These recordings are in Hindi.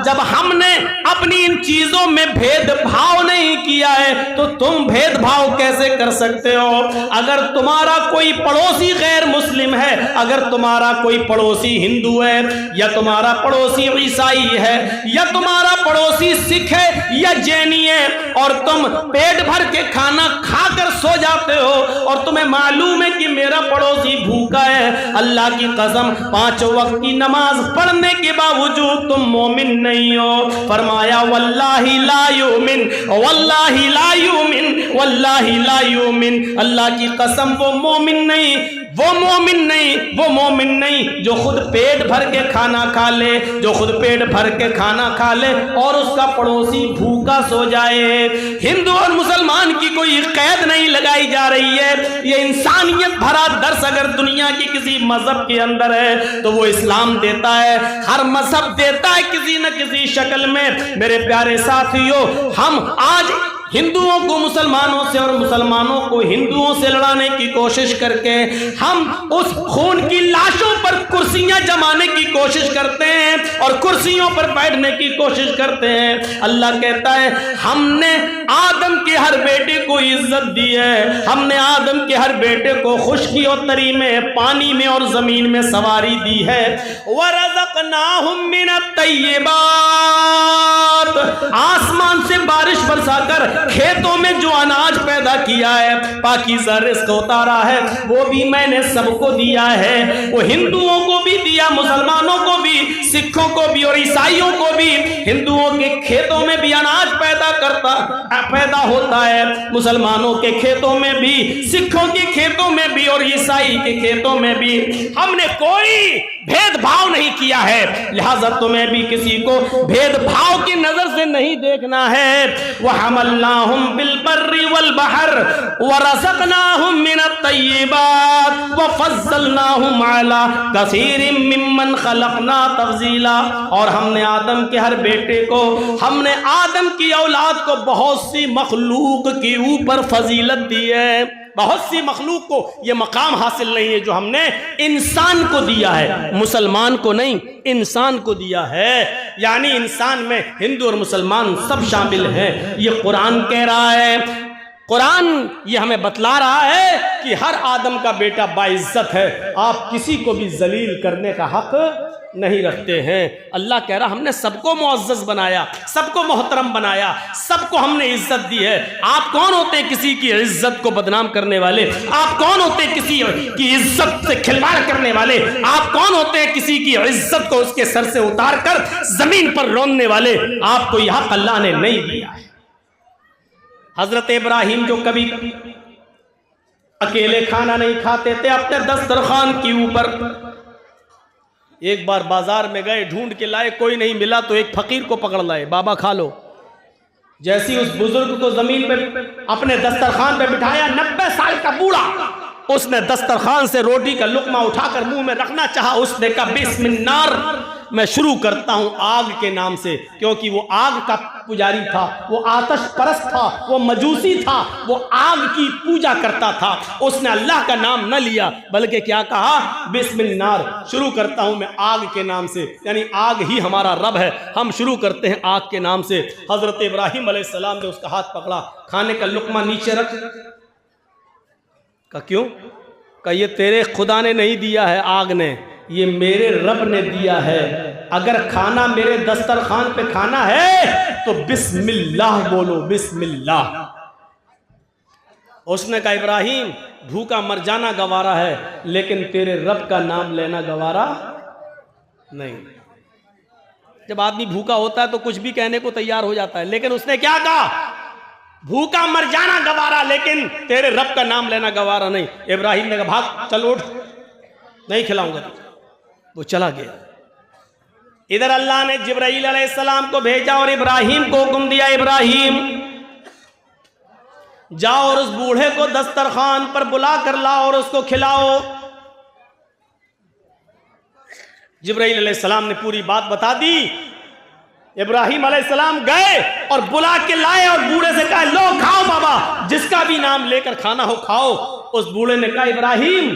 जब हमने अपनी इन चीजों में भेदभाव नहीं किया है तो तुम भेदभाव कैसे कर सकते हो? अगर तुम्हारा कोई पड़ोसी गैर मुस्लिम है, अगर तुम्हारा कोई पड़ोसी हिंदू है, या तुम्हारा पड़ोसी ईसाई है, या तुम्हारा पड़ोसी सिख है या जैनी है, और तुम पेट भर के खाना खाकर सो जाते हो और तुम्हें मालूम है कि मेरा पड़ोसी भूखा है, अल्लाह की कसम 5 वक्त की नमाज पढ़ने के बावजूद तुम मोमिन नहीं हो। फरमाया वल्लाही ला युमिन, वल्लाही ला युमिन, वल्लाही ला युमिन। अल्लाह की कसम वो मोमिन नहीं, वो मोमिन नहीं, वो मोमिन नहीं जो खुद पेट भर के खाना खा ले, जो खुद पेट भर के खाना खा ले और उसका पड़ोसी भूखा सो जाए। हिंदू और मुसलमान की कोई कैद नहीं लगाई जा रही है। ये इंसानियत भरा दर्श अगर दुनिया की किसी मजहब के अंदर है तो वो इस्लाम देता है। हर मजहब देता है किसी न किसी शक्ल में। मेरे प्यारे साथियों, हम आज हिंदुओं को मुसलमानों से और मुसलमानों को हिंदुओं से लड़ाने की कोशिश करके हम उस खून की लाशों पर कुर्सियां जमाने की कोशिश करते हैं और कुर्सियों पर बैठने की कोशिश करते हैं। अल्लाह कहता है हमने आदम के हर बेटे को इज्जत दी है, हमने आदम के हर बेटे को खुशकी और तरी में, पानी में और जमीन में सवारी दी है। वरज़क़नाहुम मिनत तय्यिबात, आसमान से बारिश बरसाकर खेतों में जो अनाज पैदा किया है, पाकीज़ा रिज़्क़ उतारा है, वो भी मैंने सबको दिया है। वो हिंदुओं को भी दिया, मुसलमानों को भी, सिखों को भी और ईसाइयों को भी। हिंदुओं के खेतों में भी अनाज पैदा होता है, मुसलमानों के खेतों में भी, सिखों के खेतों में भी और ईसाई के खेतों में भी। हमने कोई भेदभाव नहीं किया है, लिहाजा तुम्हें भी किसी को भेदभाव की नजर से नहीं देखना है। वह हमलनाहुम बिल बर्रि वल बहर वरज़क़नाहुम मिनत तय्यिबात वफ़ज़्ज़लनाहुम अला कसीरिम मिम्मन ख़लक़ना तफ़ज़ीला। और हमने आदम के हर बेटे को, हमने आदम की औलाद को बहुत सी मखलूक के ऊपर फजीलत दी है। बहुत सी मखलूक को यह मकाम हासिल नहीं है जो हमने इंसान को दिया है, मुसलमान को नहीं, इंसान को दिया है। यानी इंसान में हिंदू और मुसलमान सब शामिल हैं। ये कुरान कह रहा है, कुरान ये हमें बतला रहा है कि हर आदम का बेटा बाइज्जत है, आप किसी को भी जलील करने का हक नहीं रखते हैं। अल्लाह कह रहा हमने सबको मुअज़्ज़ज़ बनाया, सबको मोहतरम बनाया, सबको हमने इज्जत दी है। आप कौन होते हैं किसी की इज्जत को बदनाम करने वाले? आप कौन होते हैं किसी की इज्जत से खिलवाड़ करने वाले? आप कौन होते हैं किसी की इज्जत को उसके सर से उतार कर जमीन पर रौंदने वाले? आपको यह हक अल्लाह ने नहीं दिया है। हजरत इब्राहिम जो कभी अकेले खाना नहीं खाते थे, अपने दस्तरखान के ऊपर एक बार बाजार में गए, ढूंढ के लाए, कोई नहीं मिला तो एक फकीर को पकड़ लाए, बाबा खा लो। जैसी उस बुजुर्ग को जमीन पे अपने दस्तरखान पे बिठाया, 90 साल का बूढ़ा, उसने दस्तरखान से रोटी का लुकमा उठाकर मुंह में रखना चाहा। उसने कहा बिस्मिल्लाह, मैं शुरू करता हूं आग के नाम से, क्योंकि वो आग का पुजारी था, वो आतश परस्त था, वो मजूसी था, वो आग की पूजा करता था। उसने अल्लाह का नाम न लिया बल्कि क्या कहा, बिस्मिल्लाह, शुरू करता हूं मैं आग के नाम से, यानी आग ही हमारा रब है, हम शुरू करते हैं आग के नाम से। हजरत इब्राहिम अलैहिस्सलाम ने उसका हाथ पकड़ा, खाने का लुकमा नीचे रख। का क्यों? का ये तेरे खुदा ने नहीं दिया है, आग ने, ये मेरे रब ने दिया है। अगर खाना मेरे दस्तरखान पे खाना है तो बिस्मिल्लाह बोलो, बिस्मिल्लाह। उसने कहा इब्राहिम भूखा मर जाना गवारा है, लेकिन तेरे रब का नाम लेना गवारा नहीं। जब आदमी भूखा होता है तो कुछ भी कहने को तैयार हो जाता है, लेकिन उसने क्या कहा, भूखा मर जाना गवारा, लेकिन तेरे रब का नाम लेना गवारा नहीं। इब्राहिम ने कहा भाग, चल उठ, नहीं खिलाऊंगा तुझे। वो चला गया। इधर अल्लाह ने जिब्राईल अलैहिस्सलाम को भेजा और इब्राहिम को हुक्म दिया, इब्राहिम जाओ और उस बूढ़े को दस्तरखान पर बुला कर लाओ और उसको खिलाओ। जिब्राईल अलैहिस्सलाम ने पूरी बात बता दी। इब्राहिम अलैहिस्सलाम गए और बुला के लाए और बूढ़े से कहा लो खाओ बाबा, जिसका भी नाम लेकर खाना हो खाओ। उस बूढ़े ने कहा इब्राहिम,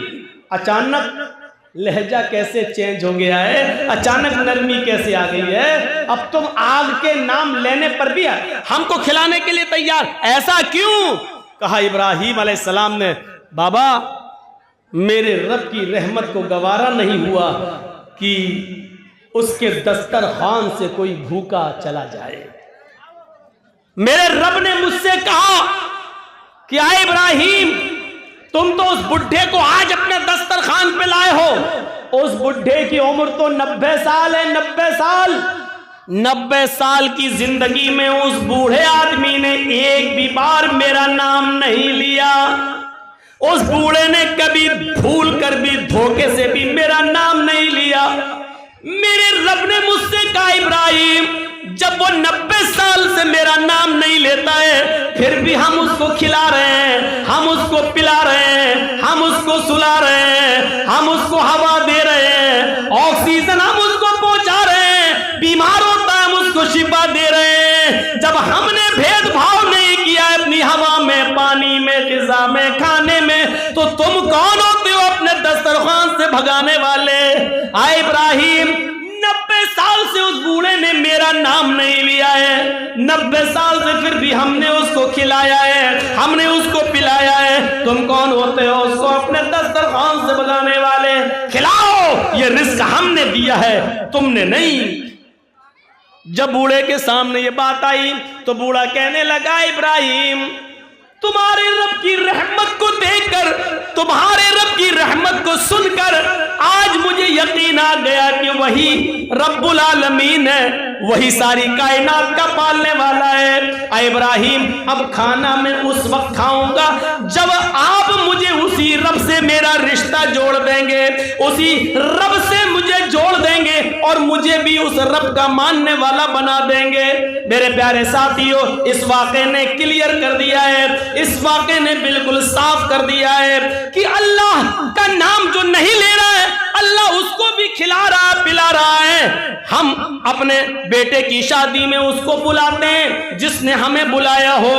अचानक लहजा कैसे चेंज हो गया है, अचानक नरमी कैसे आ गई है। अब तुम आग के नाम लेने पर भी हमको खिलाने के लिए तैयार, ऐसा क्यों? कहा इब्राहीम अलैहिस्सलाम ने, बाबा मेरे रब की रहमत को गवारा नहीं हुआ कि उसके दस्तरखान से कोई भूखा चला जाए। मेरे रब ने मुझसे कहा कि आए इब्राहीम, तुम तो उस बुढ़े को आज अपने दस्तरखान पे लाए हो। उस बुढ़े की उम्र तो 90 साल है, 90 साल। 90 साल की जिंदगी में उस बूढ़े आदमी ने एक भी बार मेरा नाम नहीं लिया। उस बूढ़े ने कभी भूल कर भी, धोखे से भी मेरा नाम नहीं लिया। मेरे रब ने मुझसे कहा इब्राहिम, जब वो 90 साल से मेरा नाम नहीं लेता है, फिर भी हम उसको खिला रहे हैं, हम उसको पिला रहे हैं, हम उसको सुला रहे हैं, हम उसको हवा दे रहे हैं, ऑक्सीजन हम उसको पहुंचा रहे हैं, बीमार होता है हम उसको शिफा दे रहे हैं। जब हमने भेदभाव नहीं किया अपनी हवा में, पानी में, ग़िज़ा में, खाने में, तो तुम कौन होते हो अपने दस्तरखान से भगाने वाले? आए इब्राहिम, 90 साल से उस बूढ़े ने मेरा नाम नहीं लिया है, 90 साल से फिर भी हमने उसको खिलाया है, हमने उसको पिलाया है। तुम कौन होते हो उसको अपने दस्तरखान से भगाने वाले? खिलाओ, ये रिस्क हमने दिया है, तुमने नहीं। जब बूढ़े के सामने ये बात आई तो बूढ़ा कहने लगा, इब्राहिम तुम्हारे रब की रहमत को देखकर, तुम्हारे रब की रहमत को सुनकर आज मुझे यकीन आ गया कि वही रब्बुल आलमीन है, वही सारी कायनात का पालने वाला है। आ इब्राहिम, अब खाना मैं उस वक्त खाऊंगा जब आप मुझे उसी रब से मेरा रिश्ता जोड़ देंगे, उसी रब से मुझे जोड़ देंगे और मुझे भी उस रब का मानने वाला बना देंगे। मेरे प्यारे साथियों, इस वाक़े ने क्लियर कर दिया है, इस वाक़े ने बिल्कुल साफ कर दिया है कि अल्लाह का नाम जो नहीं ले रहा है, अल्लाह उसको भी खिला रहा पिला रहा है। हम अपने बेटे की शादी में उसको बुलाते हैं जिसने हमें बुलाया हो,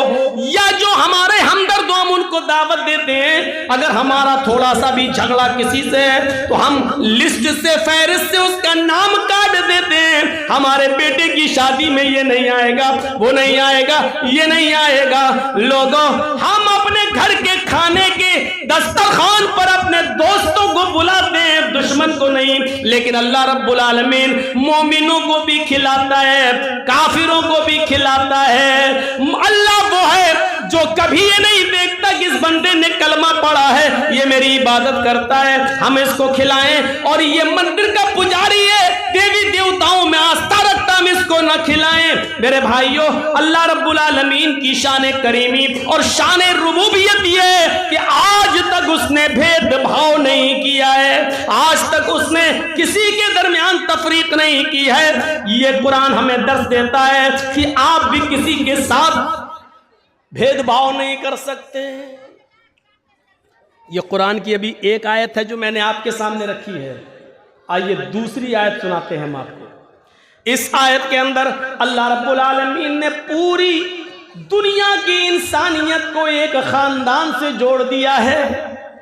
या जो हमारे हमदर्द हम उनको दावत देते हैं। अगर हमारा थोड़ा सा भी झगड़ा किसी से है तो हम लिस्ट से, फहरिस्त से उसका नाम काट देते हैं। हमारे बेटे की शादी में ये नहीं आएगा, वो नहीं आएगा, ये नहीं आएगा। लोगों, हम अपने घर के खाने के दस्तरखान पर अपने दोस्तों को बुलाते हैं, दुश्मन को नहीं। लेकिन अल्लाह रब्बुल आलमीन मोमिनों को भी खिलाता है, काफिरों को भी खिलाता है। अल्लाह वो है जो कभी ये नहीं देखता कि इस बंदे ने कलमा पढ़ा है, ये मेरी इबादत करता है, हम इसको खिलाएं। और ये मंदिर का पुजारी है, देवी देवताओं में आस्था रखता, हम इसको न खिलाएं। मेरे भाइयों, अल्लाह रब्बुल आलमीन की शान करीमी और शान रुबूबियत ये है कि आज तक उसने भेदभाव नहीं किया है, आज तक उसने किसी के दरमियान तफरीक नहीं की है। ये कुरान हमें दर्श देता है कि आप भी किसी के साथ भेदभाव नहीं कर सकते। ये कुरान की अभी एक आयत है जो मैंने आपके सामने रखी है। आइए दूसरी आयत सुनाते हैं हम आपको। इस आयत के अंदर अल्लाह रब्बुल आलमीन ने पूरी दुनिया की इंसानियत को एक खानदान से जोड़ दिया है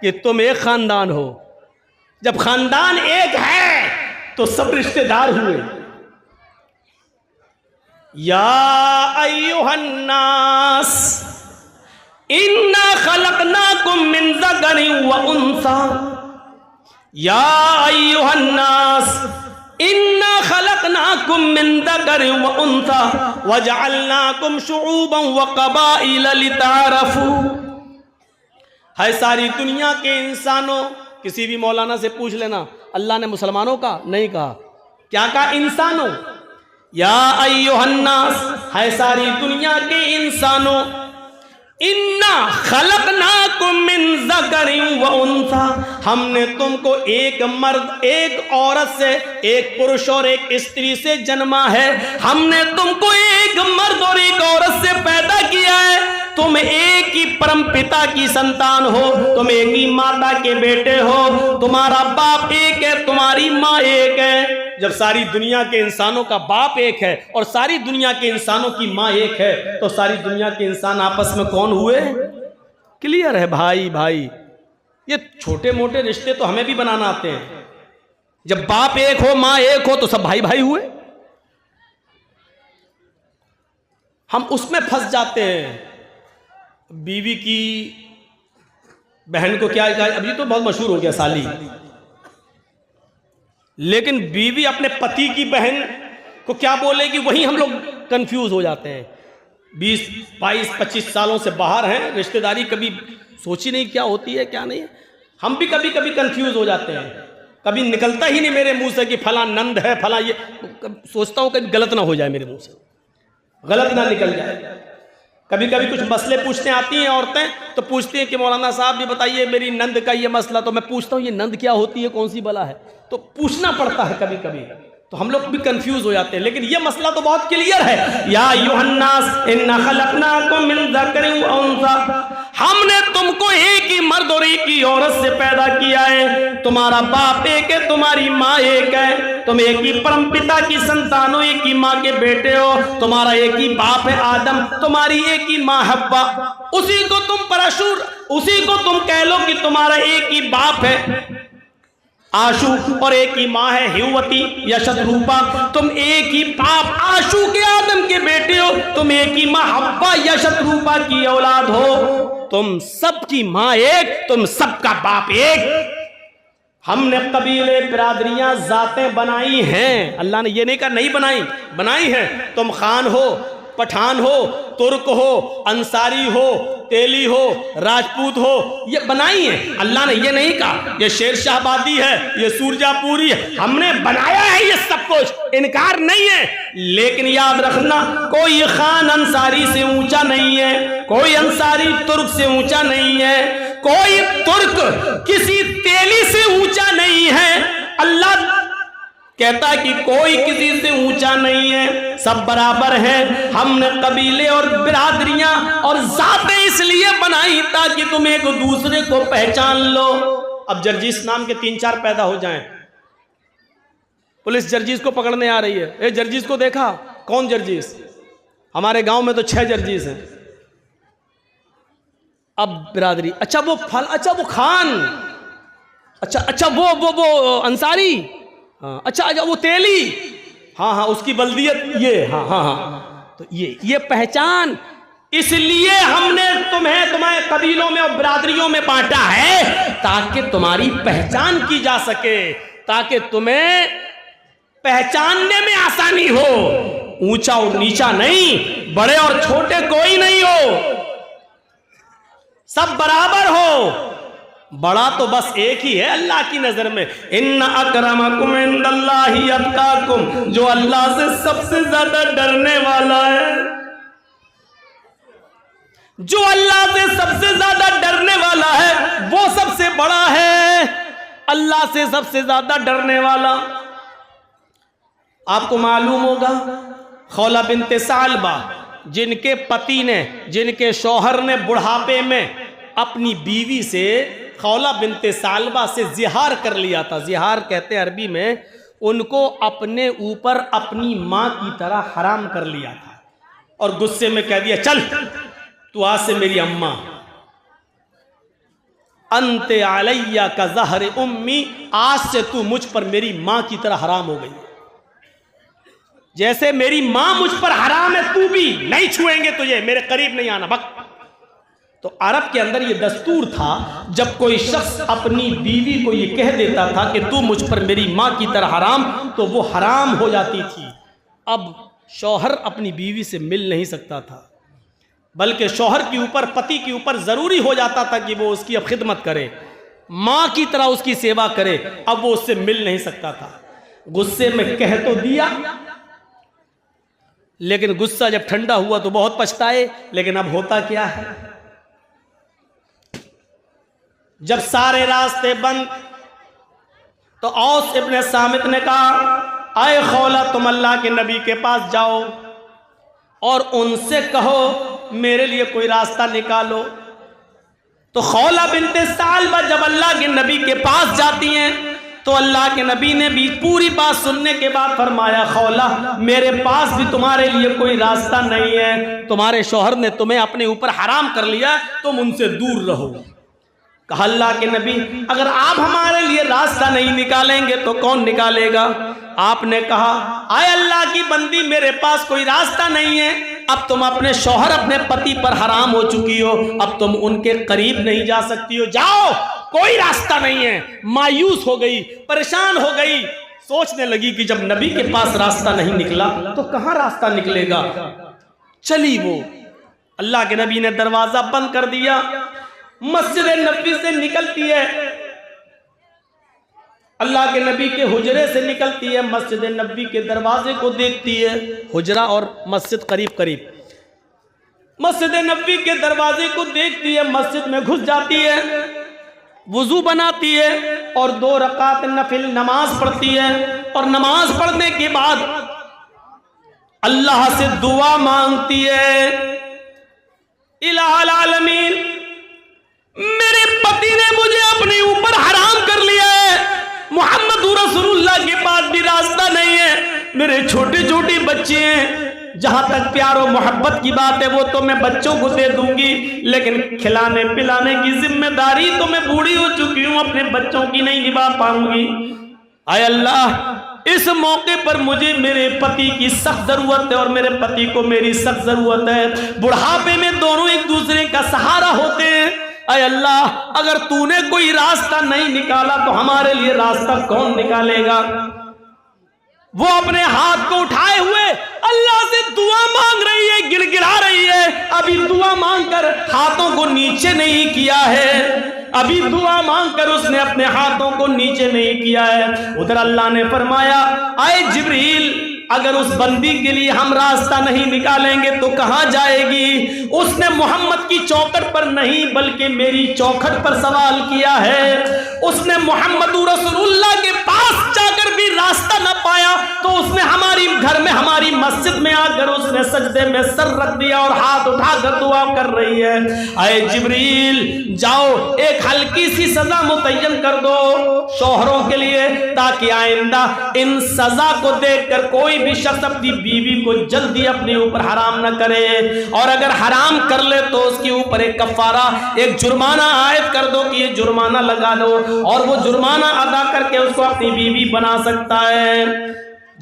कि तुम एक खानदान हो। जब खानदान एक है तो सब रिश्तेदार हुए। या अय्युहन्नास इन्ना खलकनाकुम मिन ज़करिन व उन्सा, या अय्युहन्नास इन्ना खलकनाकुम मिन ज़करिन व उन्सा वजअलनाकुम शुऊबन व क़बाइल लितारफू। है सारी दुनिया के इंसानों, किसी भी मौलाना से पूछ लेना, अल्लाह ने मुसलमानों का नहीं कहा, क्या कहा? इंसानों। या अय्युहन्नास, है सारी दुनिया के इंसानों, इन्ना खलकनाकुम मिन ज़करिन व उन्सा, हमने तुमको एक मर्द एक औरत से, एक पुरुष और एक स्त्री से जन्मा है। हमने तुमको एक मर्द और एक औरत से पैदा किया है। तुम एक ही परम पिता की संतान हो, तुम एक ही माता के बेटे हो, तुम्हारा बाप एक है, तुम्हारी माँ एक है। जब सारी दुनिया के इंसानों का बाप एक है और सारी दुनिया के इंसानों की माँ एक है, तो सारी दुनिया के इंसान आपस में कौन हुए? क्लियर है भाई? भाई, ये छोटे मोटे रिश्ते तो हमें भी बनाना आते हैं, जब बाप एक हो मां एक हो तो सब भाई भाई हुए। हम उसमें फंस जाते हैं। बीवी की बहन को क्या कहा, अभी तो बहुत मशहूर हो गया साली, लेकिन बीवी अपने पति की बहन को क्या बोलेगी वही हम लोग कंफ्यूज हो जाते हैं। 20, 22, 25 सालों से बाहर हैं, रिश्तेदारी कभी सोची नहीं क्या होती है क्या नहीं है। हम भी कभी कभी कंफ्यूज हो जाते हैं, कभी निकलता ही नहीं मेरे मुंह से कि फला नंद है फला ये, सोचता हूं कभी गलत ना हो जाए, मेरे मुंह से गलत ना निकल जाए। कभी कभी कुछ मसले पूछने आती हैं औरतें, तो पूछती हैं कि मौलाना साहब ये बताइए मेरी नंद का ये मसला। तो मैं पूछता हूँ ये नंद क्या होती है, कौन सी बला है, तो पूछना पड़ता है कभी कभी, तो हम लोग भी कंफ्यूज हो जाते हैं। लेकिन ये मसला तो बहुत क्लियर है। या अय्युहन्नास इन्ना खलकनाकुम मिन ज़करिन व उन्सा, हमने तुमको एक ही मर्द और एक ही औरत से पैदा किया है। तुम्हारा बाप एक है, तुम्हारी माँ एक है, तुम एक ही परम पिता की संतान हो, एक ही माँ के बेटे हो। तुम्हारा एक ही बाप है आदम, तुम्हारी एक ही माँ हव्वा। उसी को तुम परशुर, उसी को तुम कह लो कि तुम्हारा एक ही बाप है आशु और एक ही माँ है हिवती या शतरूपा। तुम एक ही बाप आशु के आदम के बेटे हो, तुम एक ही माँ हव्वा या शतरूपा की औलाद हो। तुम सबकी माँ एक, तुम सबका बाप एक। हमने कबीले बिरादरियां जातें बनाई हैं, अल्लाह ने ये नहीं कहा नहीं बनाई, बनाई हैं। तुम खान हो, पठान हो, तुर्क हो, अंसारी हो, तेली हो, राजपूत हो, ये बनाई है। अल्लाह ने ये नहीं कहा ये शेर शाहबादी है, ये सूरजापुरी है, हमने बनाया है ये सब कुछ, इनकार नहीं है। लेकिन याद रखना कोई खान अंसारी से ऊंचा नहीं है, कोई अंसारी तुर्क से ऊंचा नहीं है, कोई तुर्क किसी तेली से ऊंचा नहीं है। अल्लाह कहता है कि कोई किसी से ऊंचा नहीं है, सब बराबर हैं। हमने कबीले और बिरादरियां और जातें इसलिए बनाई ताकि तुम एक दूसरे को पहचान लो। अब जर्जीस नाम के 3-4 पैदा हो जाएं, पुलिस जर्जीस को पकड़ने आ रही है। ए जर्जीस को देखा, कौन जर्जीस? हमारे गांव में तो 6 जर्जीस हैं। अब बिरादरी, अच्छा वो फल, अच्छा वो खान, अच्छा वो अंसारी, हाँ अच्छा वो तेली, हाँ हाँ उसकी बल्दियत ये, हाँ हाँ हाँ, तो ये पहचान। इसलिए हमने तुम्हारे कबीलों में और बिरादरियों में बांटा है ताकि तुम्हारी पहचान की जा सके, ताकि तुम्हें पहचानने में आसानी हो। ऊंचा और नीचा नहीं, बड़े और छोटे कोई नहीं हो, सब बराबर हो। बड़ा तो बस एक ही है अल्लाह की नजर में। इन्ना अकरमकुम इंदल्लाहि अत्काकुम, जो अल्लाह से सबसे ज्यादा डरने वाला है, जो अल्लाह से सबसे ज्यादा डरने वाला है वो सबसे बड़ा है। अल्लाह से सबसे ज्यादा डरने वाला, आपको मालूम होगा खौला बिनते सालबा, जिनके पति ने, जिनके शौहर ने बुढ़ापे में अपनी बीवी से, खौला बिनते सालबा से जिहार कर लिया था। जिहार कहते हैं अरबी में, उनको अपने ऊपर अपनी माँ की तरह हराम कर लिया था और गुस्से में कह दिया चल तू आज से मेरी अम्मा, अंते अलैया का ज़हर उम्मी, आज से तू मुझ पर मेरी माँ की तरह हराम हो गई। जैसे मेरी माँ मुझ पर हराम है, तू भी नहीं छुएंगे तुझे, मेरे करीब नहीं आना बक। तो अरब के अंदर ये दस्तूर था, जब कोई शख्स अपनी बीवी को ये कह देता था कि तू मुझ पर मेरी माँ की तरह हराम, तो वो हराम हो जाती थी। अब शौहर अपनी बीवी से मिल नहीं सकता था, बल्कि शौहर के ऊपर, पति के ऊपर जरूरी हो जाता था कि वो उसकी अब खिदमत करे, माँ की तरह उसकी सेवा करे। अब वो उससे मिल नहीं सकता था। गुस्से में कह तो दिया, लेकिन गुस्सा जब ठंडा हुआ तो बहुत पछताए। लेकिन अब होता क्या है, जब सारे रास्ते बंद, तो औस इब्ने सामित ने कहा, आए खौला तुम अल्लाह के नबी के पास जाओ और उनसे कहो मेरे लिए कोई रास्ता निकालो। तो खौला बिनते सालबा जब अल्लाह के नबी के पास जाती हैं, तो अल्लाह के नबी ने भी पूरी बात सुनने के बाद फरमाया, खौला मेरे पास भी तुम्हारे लिए कोई रास्ता नहीं है, तुम्हारे शौहर ने तुम्हें अपने ऊपर हराम कर लिया, तुम उनसे दूर रहो। कहा अल्लाह के नबी अगर आप हमारे लिए रास्ता नहीं निकालेंगे तो कौन निकालेगा? आपने कहा आए अल्लाह की बंदी, मेरे पास कोई रास्ता नहीं है। अब तुम अपने शौहर, अपने पति पर हराम हो चुकी हो, अब तुम उनके करीब नहीं जा सकती हो, जाओ, कोई रास्ता नहीं है। मायूस हो गई, परेशान हो गई, सोचने लगी कि जब नबी के पास रास्ता नहीं निकला तो कहां रास्ता निकलेगा। चली वो, अल्लाह के नबी ने दरवाजा बंद कर दिया, मस्जिद नबी से निकलती है, अल्लाह के नबी के हुजरे से निकलती है, मस्जिद नबी के दरवाजे को देखती है, हुजरा और मस्जिद करीब करीब, मस्जिद नबी के दरवाजे को देखती है, मस्जिद में घुस जाती है, वुजू बनाती है और 2 रकात नफिल नमाज पढ़ती है। और नमाज पढ़ने के बाद अल्लाह से दुआ मांगती है, इलाहुल आलमीन, मेरे पति ने मुझे अपने ऊपर हराम कर लिया है, मोहम्मद रसूलुल्लाह के पास भी रास्ता नहीं है, मेरे छोटे छोटे बच्चे हैं, जहां तक प्यार और मोहब्बत की बात है वो तो मैं बच्चों को दे दूंगी, लेकिन खिलाने पिलाने की जिम्मेदारी तो मैं बूढ़ी हो चुकी हूं, अपने बच्चों की नहीं निभा पाऊंगी। आय अल्लाह, इस मौके पर मुझे मेरे पति की सख्त जरूरत है और मेरे पति को मेरी सख्त जरूरत है। बुढ़ापे में दोनों एक दूसरे का सहारा होते हैं। अय अल्लाह, अगर तूने कोई रास्ता नहीं निकाला तो हमारे लिए रास्ता कौन निकालेगा। वो अपने हाथ को उठाए हुए अल्लाह से दुआ मांग रही है, गिड़गिड़ा रही है। अभी दुआ मांगकर हाथों को नीचे नहीं किया है, अभी दुआ मांगकर उसने अपने हाथों को नीचे नहीं किया है। उधर अल्लाह ने फरमाया, आए जिब्रील, अगर उस बंदी के लिए हम रास्ता नहीं निकालेंगे तो कहां जाएगी। उसने मोहम्मद की चौखट पर नहीं बल्कि मेरी चौखट पर सवाल किया है। उसने मोहम्मद रसूलुल्लाह के पास जाकर भी रास्ता न पाया तो उसने हमारी घर में, हमारी मस्जिद में आकर उसने सजदे में सर रख दिया और हाथ उठाकर दुआ कर रही है। आए जिब्रील, जाओ एक हल्की सी सजा मुतय्यन कर दो शौहरों के लिए, ताकि आइंदा इन सजा को देखकर कोई भी शख्स अपनी बीवी को जल्दी अपने ऊपर हराम न करे, और अगर हराम कर ले तो उसके ऊपर एक कफारा, एक जुर्माना आयद कर दो कि ये जुर्माना लगा दो, और वो जुर्माना अदा करके उसको अपनी बीवी बना सकता है।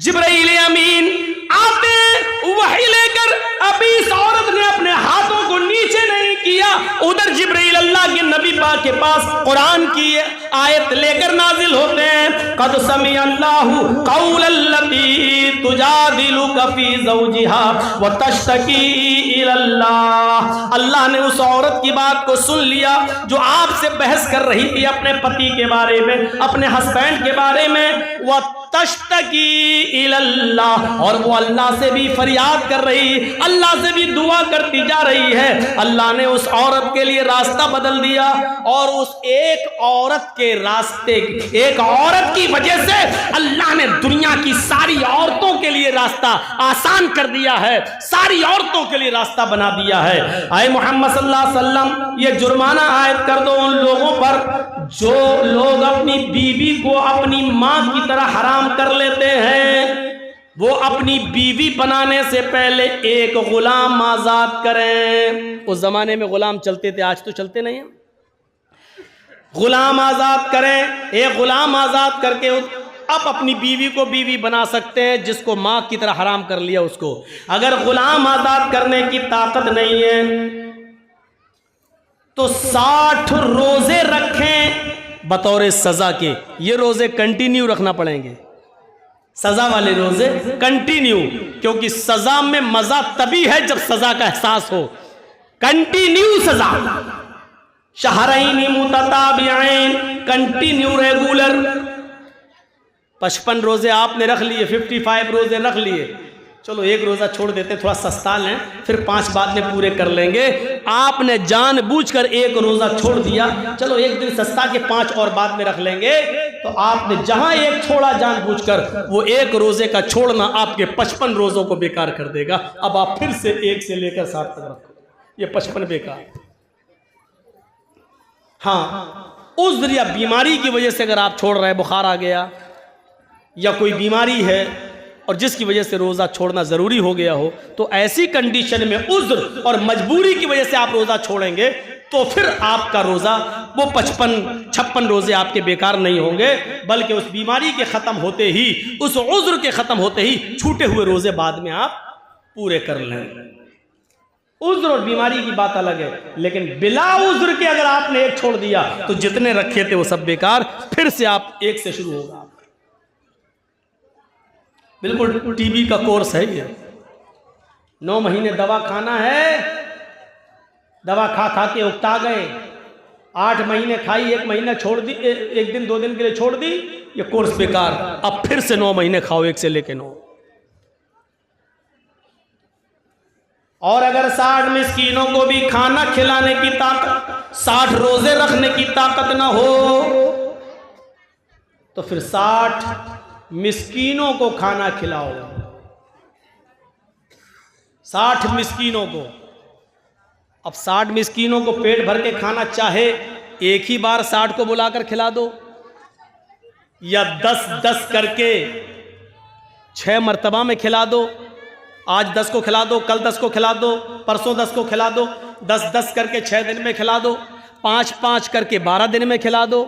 जिब्राइल अमीन आते वही लेकर, अभी इस औरत ने अपने हाथों को नीचे नहीं किया, उधर जिब्राइल अल्लाह के नबी पाक के पास कुरान की आयत लेकर नाजिल होते हैं। कद समी अल्लाहु कौलल्लती तुजादिलुका फी ज़ौजिहा व तश्तकी इलल्लाह। अल्लाह ने उस औरत की बात को सुन लिया जो आपसे बहस कर रही थी अपने पति के बारे में, अपने हस्बैंड के बारे में। व तश्तकी इलल्लाह, और वो अल्लाह से भी फरियाद कर रही, अल्लाह से भी दुआ करती जा रही है। अल्लाह ने उस औरत के लिए रास्ता बदल दिया, और उस एक औरत के रास्ते, एक औरत की वजह से अल्लाह ने दुनिया की सारी औरतों के लिए रास्ता आसान कर दिया है, सारी औरतों के लिए रास्ता बना दिया है। आए मोहम्मद सल्लल्लाहु अलैहि वसल्लम, ये जुर्माना आयद कर दो उन लोगों पर जो लोग अपनी बीवी को अपनी मां की तरह हराम कर लेते हैं। वो अपनी बीवी बनाने से पहले एक गुलाम आजाद करें। उस जमाने में गुलाम चलते थे, आज तो चलते नहीं है। गुलाम आजाद करें, एक गुलाम आजाद करके अब अपनी बीवी को बीवी बना सकते हैं, जिसको मां की तरह हराम कर लिया उसको। अगर गुलाम आजाद करने की ताकत नहीं है तो 60 रोजे रखें बतौर सजा के। ये रोजे कंटिन्यू रखना पड़ेंगे, सजा वाले रोजे कंटिन्यू, क्योंकि सजा में मजा तभी है जब सजा का एहसास हो। कंटिन्यू सजा, शहरैन मुतताबिऐन, कंटिन्यू रेगुलर। 55 रोजे आपने रख लिए, 55 रोजे रख लिए, चलो एक रोजा छोड़ देते, थोड़ा सस्ता लें, फिर 5 बाद में पूरे कर लेंगे। आपने जानबूझकर एक रोजा छोड़ दिया, चलो एक दिन सस्ता के 5 और बाद में रख लेंगे, तो आपने जहां एक छोड़ा जानबूझकर, वो एक रोजे का छोड़ना आपके 55 रोजों को बेकार कर देगा। अब आप फिर से 1 से लेकर 7 तक रखो, ये 55 बेकार। हाँ, उज़्र या बीमारी की वजह से अगर आप छोड़ रहे हैं, बुखार आ गया या कोई बीमारी है और जिसकी वजह से रोज़ा छोड़ना ज़रूरी हो गया हो, तो ऐसी कंडीशन में उज़्र और मजबूरी की वजह से आप रोज़ा छोड़ेंगे तो फिर आपका रोज़ा वो 55-56 रोजे आपके बेकार नहीं होंगे, बल्कि उस बीमारी के ख़त्म होते ही, उस उज़्र के ख़त्म होते ही छूटे हुए रोजे बाद में आप पूरे कर लें। उज़्र और बीमारी की बात अलग है, लेकिन बिला उज़्र के अगर आपने एक छोड़ दिया तो जितने रखे थे वो सब बेकार, फिर से आप एक से शुरू होगा। बिल्कुल टीबी का कोर्स है ये, 9 महीने दवा खाना है, दवा खा खा के उकता गए, 8 महीने खाई, 1 महीना छोड़ दी, 1 दिन 2 दिन के लिए छोड़ दी, ये कोर्स बेकार। अब फिर से 9 महीने खाओ, 1 से लेके 9। और अगर 60 मिस्कीनों को भी खाना खिलाने की ताकत, 60 रोजे रखने की ताकत ना हो, तो फिर 60 मिस्कीनों को खाना खिलाओ, 60 मिस्कीनों को। अब 60 मिस्कीनों को पेट भर के खाना, चाहे एक ही बार 60 को बुलाकर खिला दो, या 10-10 करके 6 मरतबा में खिला दो। आज 10 को खिला दो, कल 10 को खिला दो, परसों 10 को खिला दो, 10-10 करके 6 दिन में खिला दो, 5-5 करके 12 दिन में खिला दो,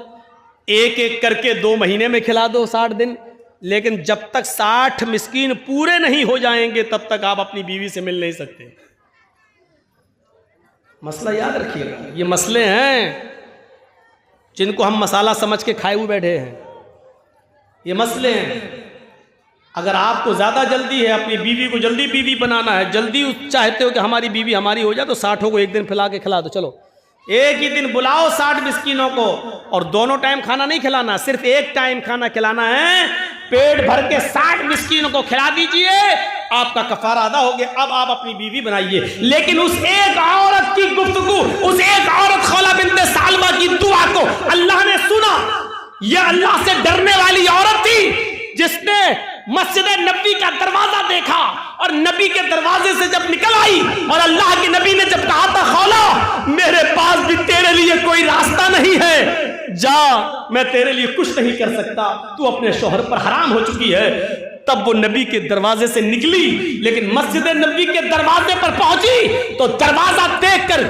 1-1 करके 2 महीने में खिला दो, 60 दिन। लेकिन जब तक 60 मिस्कीन पूरे नहीं हो जाएंगे तब तक आप अपनी बीवी से मिल नहीं सकते। मसला याद रखिएगा, ये मसले हैं जिनको हम मसाला समझ के खाए हुए बैठे हैं, ये मसले हैं। अगर आपको ज़्यादा जल्दी है, अपनी बीवी को जल्दी बीवी बनाना है, जल्दी चाहते हो कि हमारी बीवी हमारी हो जाए, तो 60 को एक दिन खिला के खिला दो। चलो एक ही दिन बुलाओ 60 मिस्कीनों को, और दोनों टाइम खाना नहीं खिलाना, सिर्फ एक टाइम खाना खिलाना है। पेट भर के 60 मिस्कीनों को खिला दीजिए, आपका कफारा अदा हो गया। अब आप अपनी बीवी बनाइए। लेकिन उस एक औरत की गुफ्तगू, उस एक औरत खौला बिन्ते सालबा की दुआ को अल्लाह ने सुना। यह अल्लाह से डरने वाली औरत थी जिसने मस्जिद नबी का दरवाजा देखा, और नबी के दरवाजे से जब निकल आई, और अल्लाह के नबी ने जब कहा था, खौला मेरे पास भी तेरे लिए कोई रास्ता नहीं है, जा, मैं तेरे लिए कुछ नहीं कर सकता, तू अपने शौहर पर हराम हो चुकी है। तब वो नबी के दरवाजे से निकली, लेकिन मस्जिद नबी के दरवाजे पर पहुंची तो दरवाजा देखकर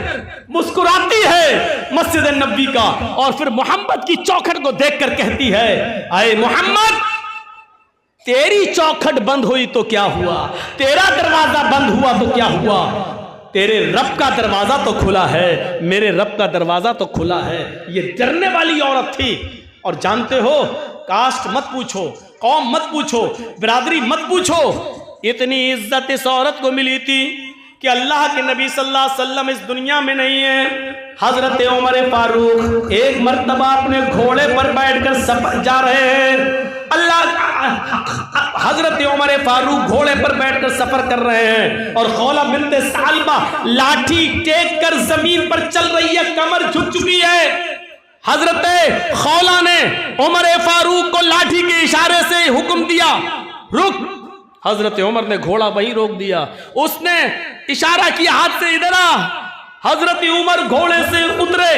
मुस्कुराती है मस्जिद नबी का, और फिर मोहम्मद की चौखट को देखकर कहती है, आए मोहम्मद, तेरी चौखट बंद हुई तो क्या हुआ, तेरा दरवाजा बंद हुआ तो क्या हुआ, तेरे रब का दरवाजा तो खुला है, मेरे रब का दरवाजा तो खुला है। ये डरने वाली औरत थी। और जानते हो, कास्ट मत पूछो, कौम मत पूछो, बिरादरी मत पूछो, इतनी इज्जत इस औरत को मिली थी कि अल्लाह के नबी सल्लल्लाहु अलैहि वसल्लम इस दुनिया में नहीं है। हजरत उमर फारूक एक मर्तबा अपने घोड़े पर बैठकर सफर जा रहे हैं। हजरत उमर फारूक घोड़े पर बैठकर सफर कर रहे हैं, और खौला बिन्ते सालबा लाठी टेक कर जमीन पर चल रही है, कमर झुक चुकी है। हजरत खौला ने उमर फारूक को लाठी के इशारे से हुक्म दिया, रुक। हजरत उमर ने घोड़ा वहीं रोक दिया, उसने इशारा किया हाथ से, इधर आ। हजरत उमर घोड़े से उतरे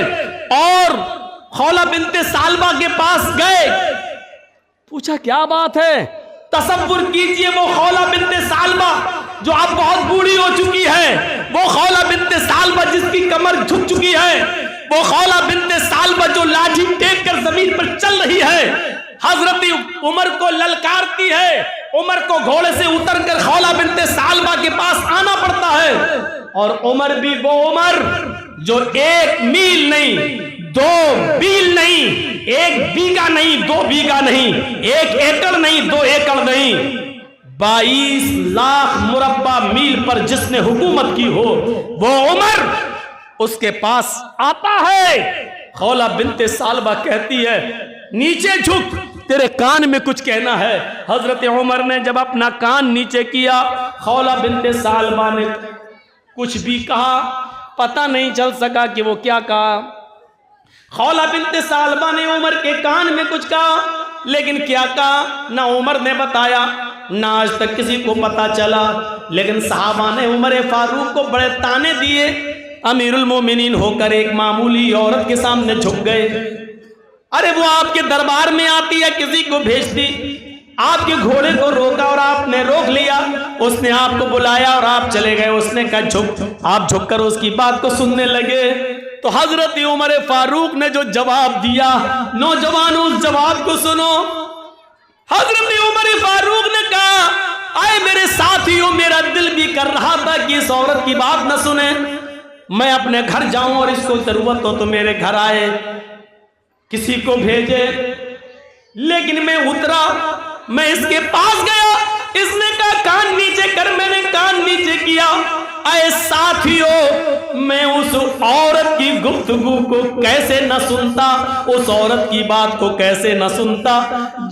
और खौला बिन्ते सालबा के पास गए, पूछा क्या बात है। तसव्वुर कीजिए, वो खौला बिन्ते सालबा जो अब बहुत बूढ़ी हो चुकी है, वो खौला बिन्ते सालबा जिसकी कमर झुक चुकी है, वो खौला बिन्ते सालबा जो लाठी टेक कर जमीन पर चल रही है, हजरत उमर को ललकारती है। उमर को घोड़े से उतरकर खौला बिन्ते सालबा के पास आना पड़ता है, और उमर भी वो उमर जो 1 मील नहीं, 2 मील नहीं, 1 बीघा नहीं, 2 बीघा नहीं, 1 एकड़ नहीं, 2 एकड़ नहीं, 22 लाख मुरब्बा मील पर जिसने हुकूमत की हो, वो उमर उसके पास आता है। खौला बिन्ते सालबा कहती है, नीचे झुक, तेरे कान में कुछ कहना है। हजरत उमर ने जब अपना कान नीचे किया, खौला बिन्ते सालबा ने कुछ भी कहा, पता नहीं चल सका कि वो क्या कहा। खौला बिन्ते सालबा ने उमर के कान में कुछ कहा, लेकिन क्या कहा ना उमर ने बताया, ना आज तक किसी को पता चला। लेकिन सहाबा ने उमर फारूक को बड़े ताने दिए। अमीरुल मोमिनीन होकर एक मामूली औरत के सामने झुक गए। अरे वो आपके दरबार में आती है, किसी को भेजती, आपके घोड़े को रोका और आपने रोक लिया, उसने आपको बुलाया और आप चले गए। उसने कहा झुक, आप झुककर उसकी बात को सुनने लगे। तो हजरत उमर फारूक ने जो जवाब दिया, नौजवानों उस जवाब को सुनो। हजरत उमर फारूक ने कहा, आए मेरे साथियों, मेरा दिल भी कर रहा था कि इस औरत की बात न सुने, मैं अपने घर जाऊं और इसको जरूरत हो तो मेरे घर आए, किसी को भेजे। लेकिन मैं उतरा, मैं इसके पास गया, इसने कहा कान नीचे कर, मैंने कान नीचे किया। आए साथियों, मैं उस औरत की गुफ्तगू को कैसे न सुनता, उस औरत की बात को कैसे न सुनता,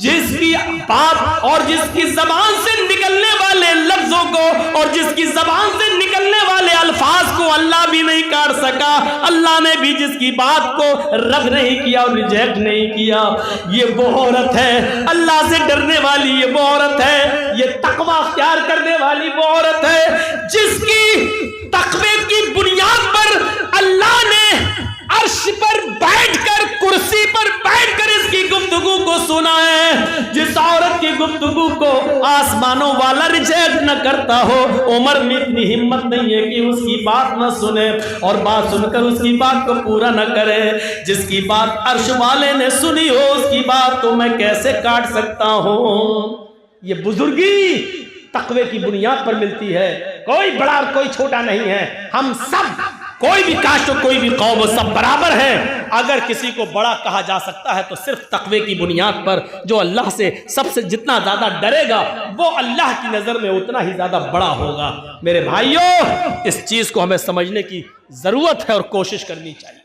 जिसकी बात और जिसकी जबान से निकलने वाले लफ्जों को और जिसकी जबान से निकलने वाले अल्फाज को अल्लाह भी नहीं काट सका, अल्लाह ने भी जिसकी बात को रद्द नहीं किया और रिजेक्ट नहीं किया, ये वो औरत है अल्लाह से डरने वाली, ये वो औरत है, ये तकवा अख्तियार करने वाली वो औरत है जिसकी तकवे की बुनियाद पर अल्लाह ने अर्श पर बैठकर, कुर्सी पर बैठकर इसकी गुफ्तगू को सुना है। जिस औरत की गुफ्तगू को आसमानों वाला रिजेक्ट न करता हो, उमर में इतनी हिम्मत नहीं है कि उसकी बात न सुने और बात सुनकर उसकी बात को पूरा न करे। जिसकी बात अर्श वाले ने सुनी हो, उसकी बात तो मैं कैसे काट सकता हूं। ये बुजुर्गी तकवे की बुनियाद पर मिलती है। कोई बड़ा और कोई छोटा नहीं है, हम सब, कोई भी कास्ट हो, कोई भी कौम, सब बराबर है। अगर किसी को बड़ा कहा जा सकता है तो सिर्फ तकवे की बुनियाद पर। जो अल्लाह से सबसे जितना ज्यादा डरेगा वो अल्लाह की नजर में उतना ही ज्यादा बड़ा होगा। मेरे भाइयों, इस चीज को हमें समझने की जरूरत है और कोशिश करनी चाहिए।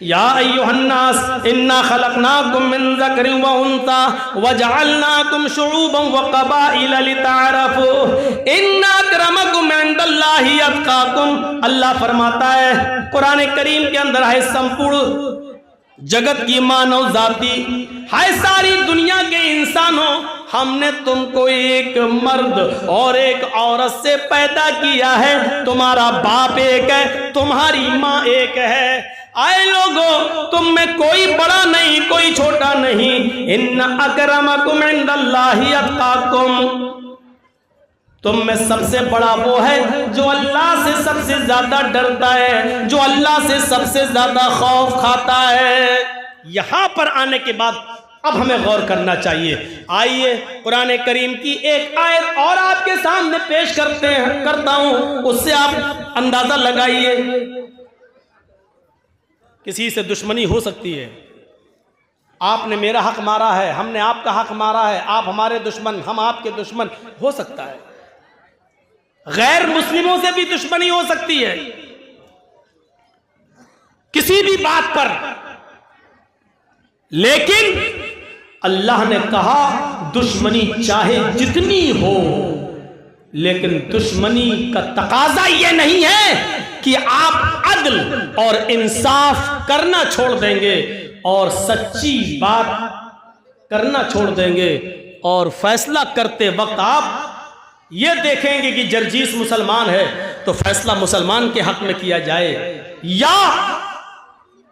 या अय्युहन्नास इन्ना खलकनाकुम मिन ज़करिन व उन्सा व जअलनाकुम शुऊबन व क़बाइला लितअरफू इन्ना अक्रमकुम इंदल्लाहि अत्क़ाकुम। अल्लाह फरमाता है कुरान करीम के अंदर है, संपूर्ण जगत की मानव जाति है, सारी दुनिया के इंसानों, हमने तुमको एक मर्द और एक औरत से पैदा किया है। तुम्हारा बाप एक है, तुम्हारी माँ एक है। आए लोगों, तुम में कोई बड़ा नहीं, कोई छोटा नहीं। इन्ना अकरमकुम इंदल्लाहि अत्क़ाकुम, तुम में सबसे बड़ा वो है जो अल्लाह से सबसे ज्यादा डरता है, जो अल्लाह से सबसे ज्यादा खौफ खाता है। यहां पर आने के बाद अब हमें गौर करना चाहिए। आइए कुरान करीम की एक आयत और आपके सामने पेश करता हूं, उससे आप अंदाजा लगाइए। किसी से दुश्मनी हो सकती है, आपने मेरा हक मारा है, हमने आपका हक मारा है, आप हमारे दुश्मन, हम आपके दुश्मन, हो सकता है। गैर मुस्लिमों से भी दुश्मनी हो सकती है किसी भी बात पर, लेकिन अल्लाह ने कहा दुश्मनी चाहे जितनी हो, लेकिन दुश्मनी का तकाजा यह नहीं है कि आप अदल और इंसाफ करना छोड़ देंगे और सच्ची बात करना छोड़ देंगे और फैसला करते वक्त आप ये देखेंगे कि जर्जीस मुसलमान है तो फैसला मुसलमान के हक में किया जाए, या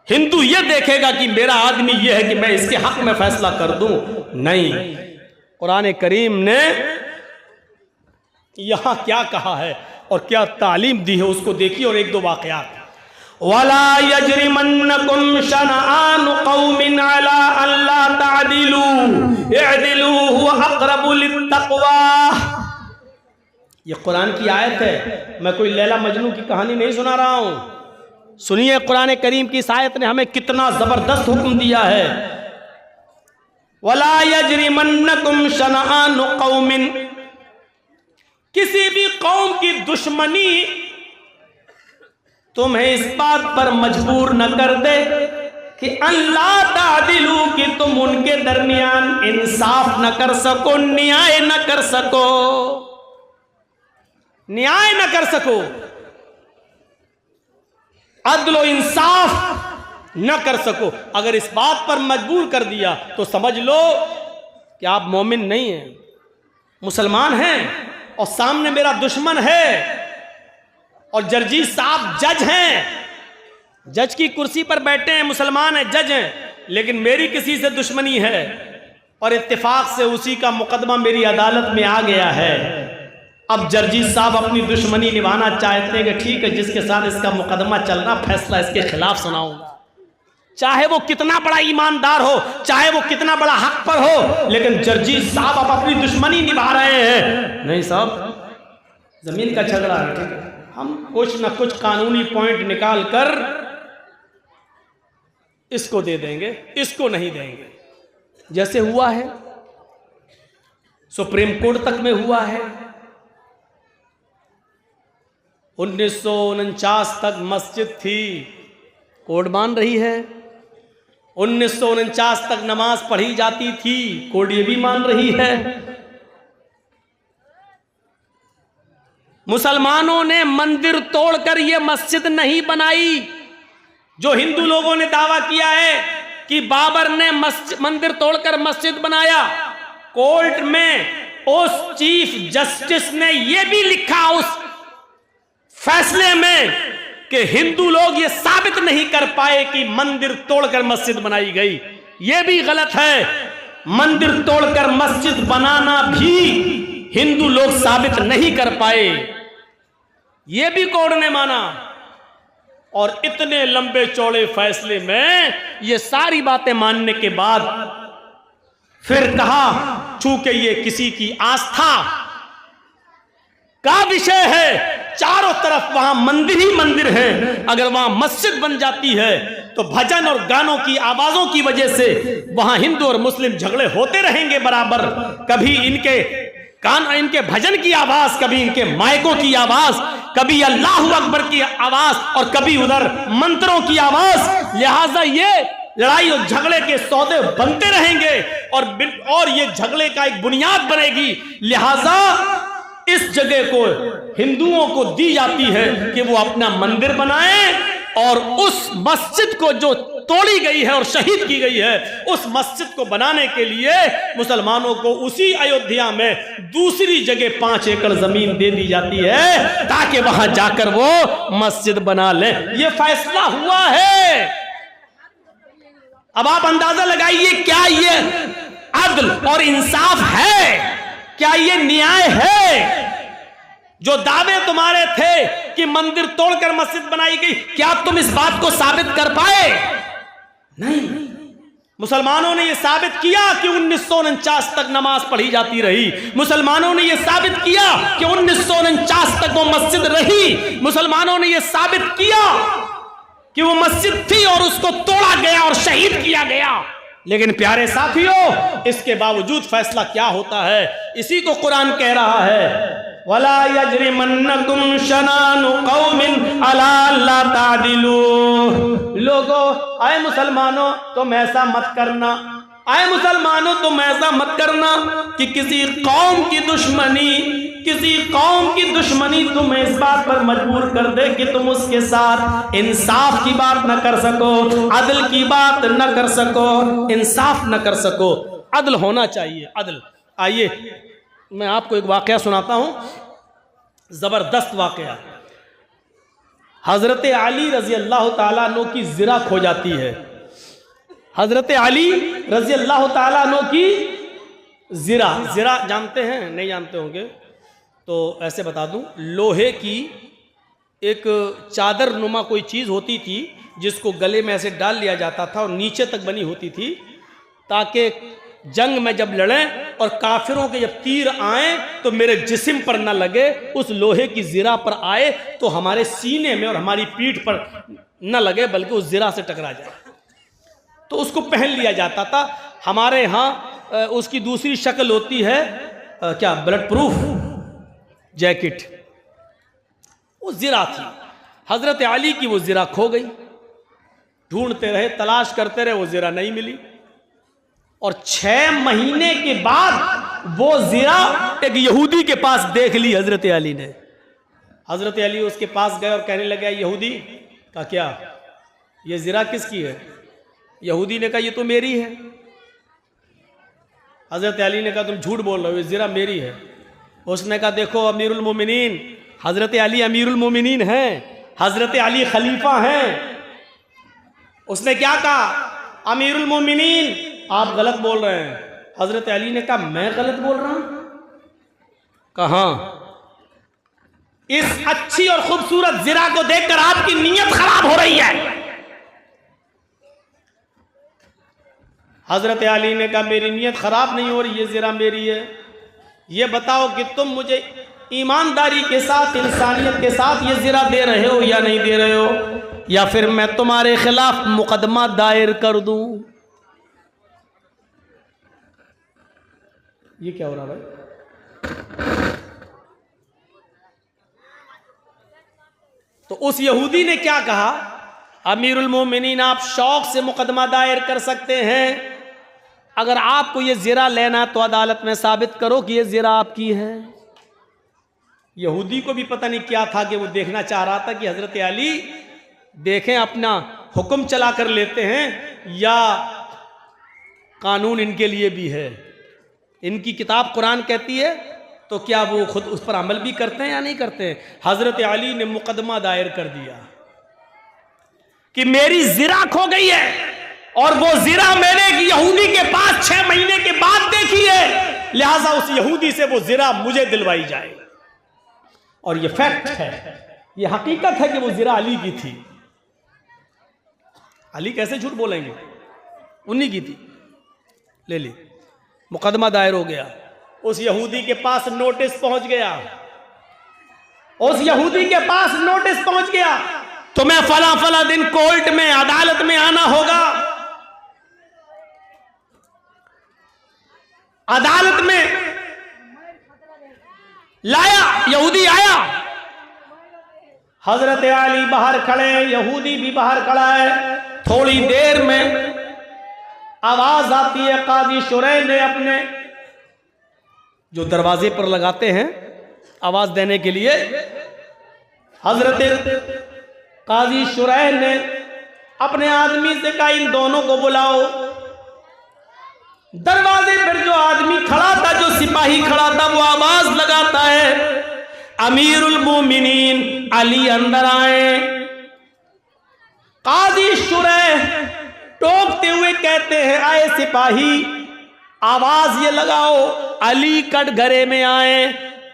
हिंदू ये देखेगा कि मेरा आदमी ये है कि मैं इसके हक में फैसला कर दूं। नहीं, कुरान करीम ने यहां क्या कहा है और क्या तालीम दी है उसको देखिए। और एक दो वाकयात। वला यजरिमन्नकुम शनआन कौमिन अला अल्ला तादिलू इअदिलू हुवा अक़रबु लित्तक़वा। ये कुरान की आयत है, मैं कोई लैला मजनू की कहानी नहीं सुना रहा हूं। सुनिए कुरान करीम की इस आयत ने हमें कितना जबरदस्त हुक्म दिया है। वला यजरिमन्नकुम शनआन कौमिन, किसी भी कौम की दुश्मनी तुम्हें इस बात पर मजबूर न कर दे कि अल्लाह तादिलू, कि तुम उनके दरमियान इंसाफ न कर सको, न्याय न कर सको, न्याय न कर सको, अदलो इंसाफ न कर सको। अगर इस बात पर मजबूर कर दिया तो समझ लो कि आप मोमिन नहीं हैं, मुसलमान हैं और सामने मेरा दुश्मन है और जर्जीस साहब जज हैं, जज की कुर्सी पर बैठे हैं, मुसलमान हैं, जज हैं, लेकिन मेरी किसी से दुश्मनी है और इत्तेफाक से उसी का मुकदमा मेरी अदालत में आ गया है। अब जर्जी साहब अपनी दुश्मनी निभाना चाहते हैं कि ठीक है, जिसके साथ इसका मुकदमा चल रहा, फैसला इसके खिलाफ सुनाऊंगा, चाहे वो कितना बड़ा ईमानदार हो, चाहे वो कितना बड़ा हक पर हो, लेकिन जर्जी साहब अब अपनी दुश्मनी निभा रहे हैं। नहीं साहब, जमीन का झगड़ा है, ठीक है, हम कुछ ना कुछ कानूनी पॉइंट निकाल कर इसको दे देंगे, इसको नहीं देंगे। जैसे हुआ है सुप्रीम कोर्ट तक में हुआ है, 1949 तक मस्जिद थी, कोर्ट मान रही है। 1949 तक नमाज पढ़ी जाती थी, कोर्ट ये भी मान रही है। मुसलमानों ने मंदिर तोड़कर ये मस्जिद नहीं बनाई। जो हिंदू लोगों ने दावा किया है कि बाबर ने मंदिर तोड़कर मस्जिद बनाया, कोर्ट में उस चीफ जस्टिस ने यह भी लिखा उस फैसले में कि हिंदू लोग ये साबित नहीं कर पाए कि मंदिर तोड़कर मस्जिद बनाई गई। यह भी गलत है, मंदिर तोड़कर मस्जिद बनाना भी हिंदू लोग साबित नहीं कर पाए, यह भी कोर्ट ने माना। और इतने लंबे चौड़े फैसले में ये सारी बातें मानने के बाद फिर कहा, चूंकि ये किसी की आस्था का विषय है, चारों तरफ वहां मंदिर ही मंदिर है, अगर वहां मस्जिद बन जाती है तो भजन और गानों की आवाजों की वजह से वहां हिंदू और मुस्लिम झगड़े होते रहेंगे बराबर। कभी इनके भजन की आवाज, कभी इनके माइकों की आवाज, कभी अल्लाहू अकबर की आवाज और कभी उधर मंत्रों की आवाज। लिहाजा ये लड़ाई और झगड़े के सौदे बनते रहेंगे और ये झगड़े का एक बुनियाद बनेगी। लिहाजा इस जगह को हिंदुओं को दी जाती है कि वो अपना मंदिर बनाएं और उस मस्जिद को जो तोड़ी गई है और शहीद की गई है, उस मस्जिद को बनाने के लिए मुसलमानों को उसी अयोध्या में दूसरी जगह 5 एकड़ जमीन दे दी जाती है ताकि वहां जाकर वो मस्जिद बना ले। ये फैसला हुआ है। अब आप अंदाजा लगाइए, क्या ये अदल और इंसाफ है? क्या ये न्याय है? जो दावे तुम्हारे थे कि मंदिर तोड़कर मस्जिद बनाई गई, क्या तुम इस बात को साबित कर पाए? नहीं। मुसलमानों ने यह साबित किया कि 1949 तक नमाज पढ़ी जाती रही। मुसलमानों ने यह साबित किया कि 1949 तक वो मस्जिद रही। मुसलमानों ने यह साबित किया कि वो मस्जिद थी और उसको तोड़ा गया और शहीद किया गया। लेकिन प्यारे साथियों, इसके बावजूद फैसला क्या होता है? इसी को कुरान कह रहा है, वला यजरिमन्नकुम शनानु कौमिन अला अल्ला तादिलू। लोगों, आए मुसलमानों, तुम ऐसा मत करना, आए मुसलमानों तुम ऐसा मत करना कि किसी कौम की दुश्मनी तुम्हें इस बात पर मजबूर कर दे कि तुम उसके साथ इंसाफ की बात न कर सको, अदल की बात न कर सको, इंसाफ न कर सको। अदल होना चाहिए, अदल। आइए मैं आपको एक वाकया सुनाता हूं, जबरदस्त वाकया। हजरत अली रजी अल्लाह ताला अन्हु की जिरा खो जाती है। हजरत अली रजी अल्लाह ताला अन्हु की जिरा जानते हैं? नहीं जानते होंगे तो ऐसे बता दूं, लोहे की एक चादर नुमा कोई चीज़ होती थी जिसको गले में ऐसे डाल लिया जाता था और नीचे तक बनी होती थी ताकि जंग में जब लड़ें और काफिरों के जब तीर आए तो मेरे जिस्म पर न लगे, उस लोहे की जिरा पर आए तो हमारे सीने में और हमारी पीठ पर न लगे बल्कि उस जिरा से टकरा जाए। तो उसको पहन लिया जाता था। हमारे यहाँ उसकी दूसरी शक्ल होती है क्या, ब्लड प्रूफ जैकेट। वो जिरा थी। हजरत अली की वो जिरा खो गई। ढूंढते रहे, तलाश करते रहे, वो जिरा नहीं मिली। और 6 महीने के बाद वो जिरा एक यहूदी के पास देख ली हजरत अली ने। हजरत अली उसके पास गए और कहने लगे, यहूदी का क्या, ये जिरा किसकी है? यहूदी ने कहा, ये तो मेरी है। हजरत अली ने कहा, तुम झूठ बोल रहे हो, ये जिरा मेरी है। उसने कहा, देखो अमीरुल मोमिनीन, हजरत अली अमीरुल मोमिनीन हैं, हजरत अली खलीफा हैं। उसने क्या कहा, अमीरुल मोमिनीन आप गलत बोल रहे हैं। हजरत अली ने कहा, मैं गलत बोल रहा हूं? कहा, इस अच्छी और खूबसूरत जिरा को देखकर आपकी नीयत खराब हो रही है। हजरत अली ने कहा मेरी नीयत खराब नहीं हो रही, ये जिरा मेरी है। ये बताओ कि तुम मुझे ईमानदारी के साथ, इंसानियत के साथ ये जिरा दे रहे हो या नहीं दे रहे हो, या फिर मैं तुम्हारे खिलाफ मुकदमा दायर कर दूं। ये क्या हो रहा भाई? तो उस यहूदी ने क्या कहा, अमीरुल मोमिनीन आप शौक से मुकदमा दायर कर सकते हैं, अगर आपको ये जिरा लेना तो अदालत में साबित करो कि ये जिरा आपकी है। यहूदी को भी पता नहीं क्या था कि वो देखना चाह रहा था कि हजरत अली देखें अपना हुक्म चला कर लेते हैं या कानून इनके लिए भी है। इनकी किताब कुरान कहती है तो क्या वो खुद उस पर अमल भी करते हैं या नहीं करते हैं। हजरत अली ने मुकदमा दायर कर दिया कि मेरी जिरा खो गई है और वो जिरा मैंने एक यहूदी के पास 6 महीने के बाद देखी है, लिहाजा उस यहूदी से वो जिरा मुझे दिलवाई जाए। और ये फैक्ट है, ये हकीकत है कि वो जिरा अली की थी। अली कैसे झूठ बोलेंगे, उन्हीं की थी। ले ली, मुकदमा दायर हो गया। उस यहूदी के पास नोटिस पहुंच गया, उस यहूदी के पास नोटिस पहुंच गया, तुम्हें फला फला दिन कोर्ट में, अदालत में आना होगा। अदालत में लाया, यहूदी आया, हजरत अली बाहर खड़े, यहूदी भी बाहर खड़ा है। थोड़ी देर में आवाज आती है, काजी शुरैह ने अपने जो दरवाजे पर लगाते हैं आवाज देने के लिए, हजरत काजी शुरैह ने अपने आदमी से कहा इन दोनों को बुलाओ। दरवाजे पर जो आदमी खड़ा था, जो सिपाही खड़ा था, वो आवाज लगाता है, अमीरुल मोमिनीन अली अंदर आए। काजी शुरैह टोकते हुए कहते हैं, आए सिपाही, आवाज ये लगाओ अली कटघरे में आए,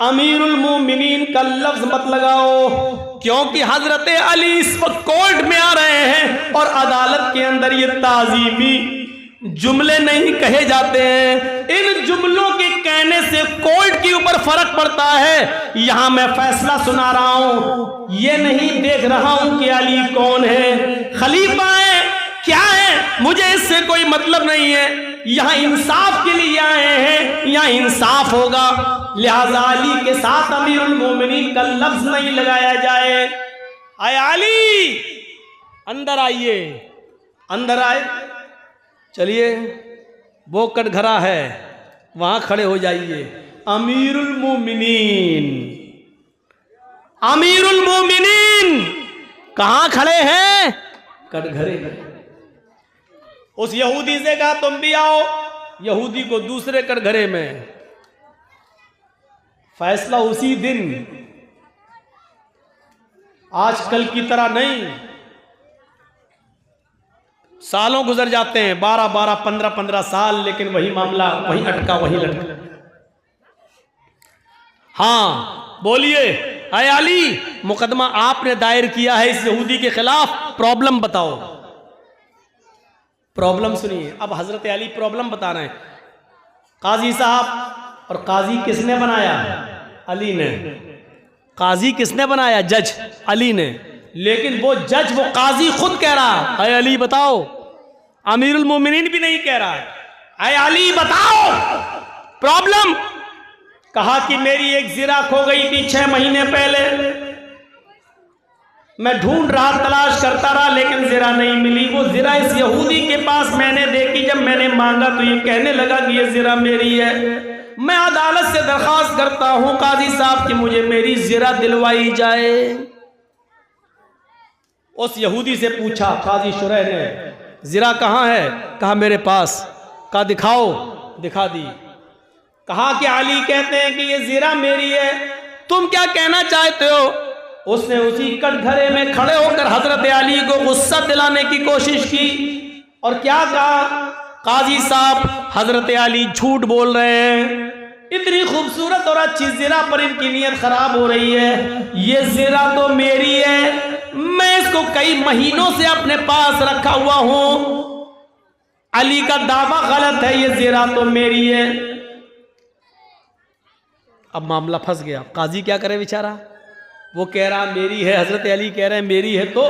अमीरुल मोमिनीन का लफ्ज मत लगाओ, क्योंकि हजरत अली इस वक्त कोर्ट में आ रहे हैं और अदालत के अंदर ये ताजीमी जुमले नहीं कहे जाते हैं। इन जुमलों के कहने से कोर्ट के ऊपर फर्क पड़ता है। यहां मैं फैसला सुना रहा हूं, ये नहीं देख रहा हूं कि अली कौन है, खलीफा है, क्या है, मुझे इससे कोई मतलब नहीं है। यहां इंसाफ के लिए आए हैं, यहां इंसाफ होगा, लिहाजा अली के साथ अमीरुल मोमिनीन का लफ्ज नहीं लगाया जाए। आए अली, अंदर आइए। अंदर आए, चलिए वो कटघरा है, वहां खड़े हो जाइए। अमीरुल मोमिनीन, अमीरुल मोमिनीन कहां खड़े हैं? कटघरे में। उस यहूदी से कहा तुम भी आओ, यहूदी को दूसरे कटघरे में। फैसला उसी दिन, आजकल की तरह नहीं, सालों गुजर जाते हैं, 12-12, 15-15 साल, लेकिन वही मामला वही अटका वही लटका। हाँ बोलिए, अय अली, मुकदमा आपने दायर किया है इस यहूदी के खिलाफ, प्रॉब्लम बताओ। प्रॉब्लम सुनिए, अब हजरत अली प्रॉब्लम बता रहे हैं। काजी साहब, और काजी किसने बनाया? अली ने। काजी किसने बनाया? जज अली ने। लेकिन वो जज, वो काजी खुद कह रहा है, अय अली बताओ। अमीरुल मोमिनीन भी नहीं कह रहा है, अय अली बताओ प्रॉब्लम। कहा कि मेरी एक जिरा खो गई थी 6 महीने पहले, मैं ढूंढ रहा, तलाश करता रहा, लेकिन जिरा नहीं मिली। वो जिरा इस यहूदी के पास मैंने देखी, जब मैंने मांगा तो ये कहने लगा कि ये जिरा मेरी है। मैं अदालत से दरखास्त करता हूं काजी साहब कि मुझे मेरी जिरा दिलवाई जाए। उस यहूदी से पूछा काजी शुरैह ने, जिरा कहाँ है? कहा मेरे पास। कहा दिखाओ, दिखा दी। कहा कि अली कहते हैं कि ये जिरा मेरी है, तुम क्या कहना चाहते हो? उसने उसी कटघरे में खड़े होकर हजरत अली को गुस्सा दिलाने की कोशिश की और क्या कहा, काजी साहब हजरत अली झूठ बोल रहे हैं, इतनी खूबसूरत और अच्छी ज़िरा पर इनकी नीयत खराब हो रही है। ये ज़िरा तो मेरी है, मैं इसको कई महीनों से अपने पास रखा हुआ हूं। अली का दावा गलत है, ये ज़िरा तो मेरी है। अब मामला फंस गया। काजी क्या करे बेचारा, वो कह रहा मेरी है, हजरत अली कह रहे हैं मेरी है। तो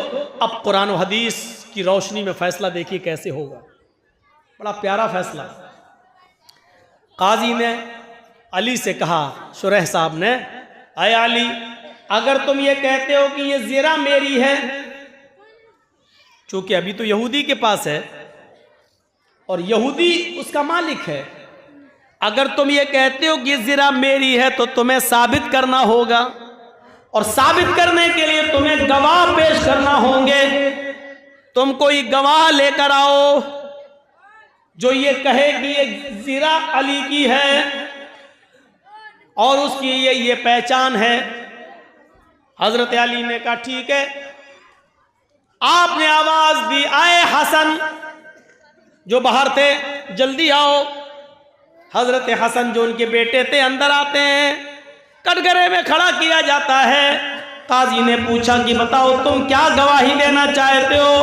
अब कुरान और हदीस की रोशनी में फैसला देखिए कैसे होगा। बड़ा प्यारा फैसला। काजी ने अली से कहा, शुरैह साहब ने, अय अली, अगर तुम ये कहते हो कि ये ज़िरा मेरी है, चूंकि अभी तो यहूदी के पास है और यहूदी उसका मालिक है, अगर तुम ये कहते हो कि ये ज़िरा मेरी है तो तुम्हें साबित करना होगा, और साबित करने के लिए तुम्हें गवाह पेश करना होंगे। तुम कोई गवाह लेकर आओ जो ये कहे कि ये ज़िरा अली की है और उसकी ये पहचान है। हजरत अली ने कहा ठीक है। आपने आवाज दी, आए हसन, जो बाहर थे जल्दी आओ। हजरत हसन जो उनके बेटे थे अंदर आते हैं, कटघरे में खड़ा किया जाता है। काजी ने पूछा कि बताओ तुम क्या गवाही देना चाहते हो।